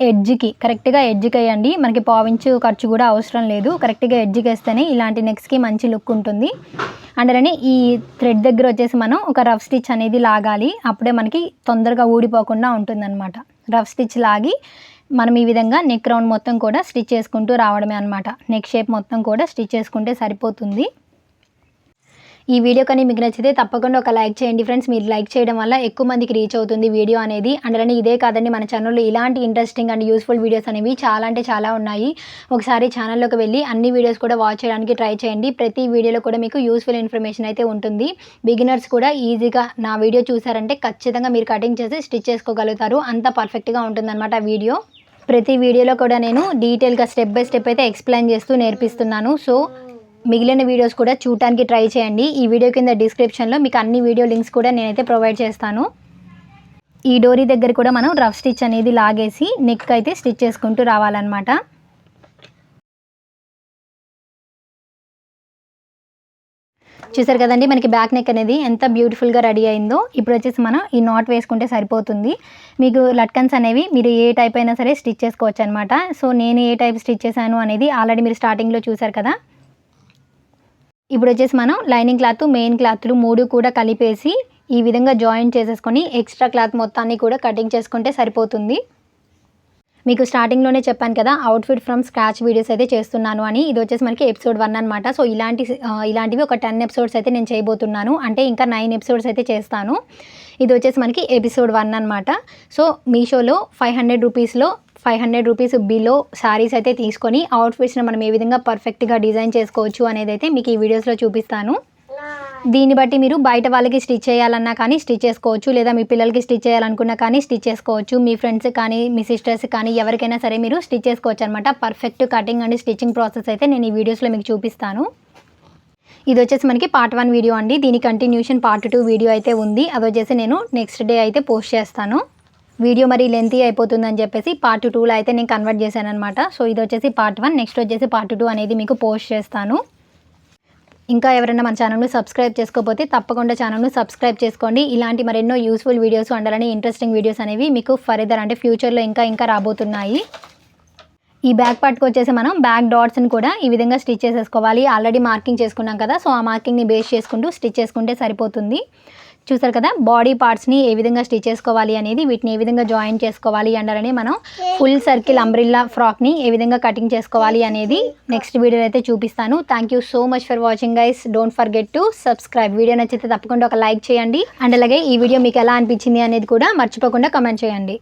కరెక్ట్గా ఎడ్జ్కి వేయండి. మనకి పావించు ఖర్చు కూడా అవసరం లేదు, కరెక్ట్గా ఎడ్జ్కి వేస్తేనే ఇలాంటి నెక్స్కి మంచి లుక్ ఉంటుంది. అందులోనే ఈ థ్రెడ్ దగ్గర వచ్చేసి మనం ఒక రఫ్ స్టిచ్ అనేది లాగాలి, అప్పుడే మనకి తొందరగా ఊడిపోకుండా ఉంటుందన్నమాట. రఫ్ స్టిచ్ లాగి మనం ఈ విధంగా నెక్ రౌండ్ మొత్తం కూడా స్టిచ్ చేసుకుంటూ రావడమే అనమాట. నెక్ షేప్ మొత్తం కూడా స్టిచ్ చేసుకుంటే సరిపోతుంది. ఈ వీడియో కానీ మీకు నచ్చితే తప్పకుండా ఒక లైక్ చేయండి ఫ్రెండ్స్. మీరు లైక్ చేయడం వల్ల ఎక్కువ మందికి రీచ్ అవుతుంది వీడియో అనేది. అందులోనే ఇదే కాదండి, మన ఛానల్లో ఇలాంటి ఇంట్రెస్టింగ్ అండ్ యూస్ఫుల్ వీడియోస్ అనేవి చాలా అంటే చాలా ఉన్నాయి. ఒకసారి ఛానల్లోకి వెళ్ళి అన్ని వీడియోస్ కూడా వాచ్ చేయడానికి ట్రై చేయండి. ప్రతి వీడియోలో కూడా మీకు యూస్ఫుల్ ఇన్ఫర్మేషన్ అయితే ఉంటుంది. బిగినర్స్ కూడా ఈజీగా నా వీడియో చూసారంటే ఖచ్చితంగా మీరు కటింగ్ చేసి స్టిచ్ చేసుకోగలుగుతారు, అంత పర్ఫెక్ట్గా ఉంటుందన్నమాట వీడియో. ప్రతి వీడియోలో కూడా నేను డీటెయిల్గా స్టెప్ బై స్టెప్ అయితే ఎక్స్ప్లెయిన్ చేస్తూ నేర్పిస్తున్నాను. సో మిగిలిన వీడియోస్ కూడా చూడటానికి ట్రై చేయండి. ఈ వీడియో కింద డిస్క్రిప్షన్లో మీకు అన్ని వీడియో లింక్స్ కూడా నేనైతే ప్రొవైడ్ చేస్తాను. ఈ డోరీ దగ్గర కూడా మనం రఫ్ స్టిచ్ అనేది లాగేసి నెక్ అయితే స్టిచ్ చేసుకుంటూ రావాలన్నమాట. చూసారు కదండి, మనకి బ్యాక్ నెక్ అనేది ఎంత బ్యూటిఫుల్గా రెడీ అయిందో. ఇప్పుడు వచ్చేసి మనం ఈ నాట్ వేసుకుంటే సరిపోతుంది. మీకు లట్కన్స్ అనేవి మీరు ఏ టైప్ అయినా సరే స్టిచ్ చేసుకోవచ్చు అనమాట. సో నేను ఏ టైప్ స్టిచ్ చేశాను అనేది ఆల్రెడీ మీరు స్టార్టింగ్లో చూసారు కదా. ఇప్పుడు వచ్చేసి మనం లైనింగ్ క్లాత్ మెయిన్ క్లాత్లు 3 కూడా కలిపేసి ఈ విధంగా జాయింట్ చేసేసుకొని ఎక్స్ట్రా క్లాత్ మొత్తాన్ని కూడా కటింగ్ చేసుకుంటే సరిపోతుంది. మీకు స్టార్టింగ్లోనే చెప్పాను కదా, అవుట్ఫిట్ ఫ్రమ్ స్క్రాచ్ వీడియోస్ అయితే చేస్తున్నాను అని. ఇది వచ్చేసి మనకి ఎపిసోడ్ 1 అనమాట. సో ఇలాంటివి ఒక 10 ఎపిసోడ్స్ అయితే నేను చేయబోతున్నాను, అంటే ఇంకా 9 ఎపిసోడ్స్ అయితే చేస్తాను. ఇది వచ్చేసి మనకి ఎపిసోడ్ 1 అనమాట. సో మీషోలో 500 రూపీస్లో 500 రూపీస్ బిలో శారీస్ అయితే తీసుకొని అవుట్ఫిట్స్ని మనం ఏ విధంగా పర్ఫెక్ట్గా డిజైన్ చేసుకోవచ్చు అనేది అయితే మీకు ఈ వీడియోస్లో చూపిస్తాను. దీన్ని బట్టి మీరు బయట వాళ్ళకి స్టిచ్ చేయాలన్నా కానీ స్టిచ్ చేసుకోవచ్చు, లేదా మీ పిల్లలకి స్టిచ్ చేయాలనుకున్నా కానీ స్టిచ్ చేసుకోవచ్చు. మీ ఫ్రెండ్స్ కానీ మీ సిస్టర్స్ కానీ ఎవరికైనా సరే మీరు స్టిచ్ చేసుకోవచ్చు అనమాట. Perfect cutting and stitching process అయితే నేను ఈ వీడియోస్లో మీకు చూపిస్తాను. ఇది వచ్చేసి మనకి పార్ట్ 1 వీడియో అండి. దీని కంటిన్యూషన్ పార్ట్ 2 వీడియో అయితే ఉంది. అది వచ్చేసి నేను నెక్స్ట్ డే అయితే పోస్ట్ చేస్తాను. వీడియో మరి లెంతీ అయిపోతుందని చెప్పేసి పార్ట్ 2లో అయితే నేను కన్వర్ట్ చేశాను అనమాట. సో ఇది వచ్చేసి పార్ట్ 1, నెక్స్ట్ వచ్చేసి పార్ట్ 2 అనేది మీకు పోస్ట్ చేస్తాను. ఇంకా ఎవరైనా మన ఛానల్ని సబ్స్క్రైబ్ చేసుకోకపోతే తప్పకుండా ఛానల్ని సబ్స్క్రైబ్ చేసుకోండి. ఇలాంటి మరెన్నో యూస్ఫుల్ వీడియోస్ అండాలని ఇంట్రెస్టింగ్ వీడియోస్ అనేవి మీకు ఫర్దర్ అంటే ఫ్యూచర్లో ఇంకా రాబోతున్నాయి. ఈ బ్యాక్ పార్ట్కి వచ్చేసి మనం బ్యాక్ డాట్స్ని కూడా ఈ విధంగా స్టిచ్ చేసేసుకోవాలి. ఆల్రెడీ మార్కింగ్ చేసుకున్నాం కదా, సో ఆ మార్కింగ్ని బేస్ చేసుకుంటూ స్టిచ్ చేసుకుంటే సరిపోతుంది. చూసారు కదా బాడీ పార్ట్స్ని ఏ విధంగా స్టిచ్ చేసుకోవాలి అనేది, వీటిని ఏ విధంగా జాయిన్ చేసుకోవాలి అండాలని మనం ఫుల్ సర్కిల్ అంబ్రిల్లా ఫ్రాక్ని ఏ విధంగా కటింగ్ చేసుకోవాలి అనేది నెక్స్ట్ వీడియోలో అయితే చూపిస్తాను. Thank you so much for watching guys. Don't forget to subscribe. Video నచ్చితే తప్పకుండా ఒక లైక్ చేయండి. అండ్ అలాగే ఈ వీడియో మీకు ఎలా అనిపించింది అనేది కూడా మర్చిపోకుండా కమెంట్ చేయండి.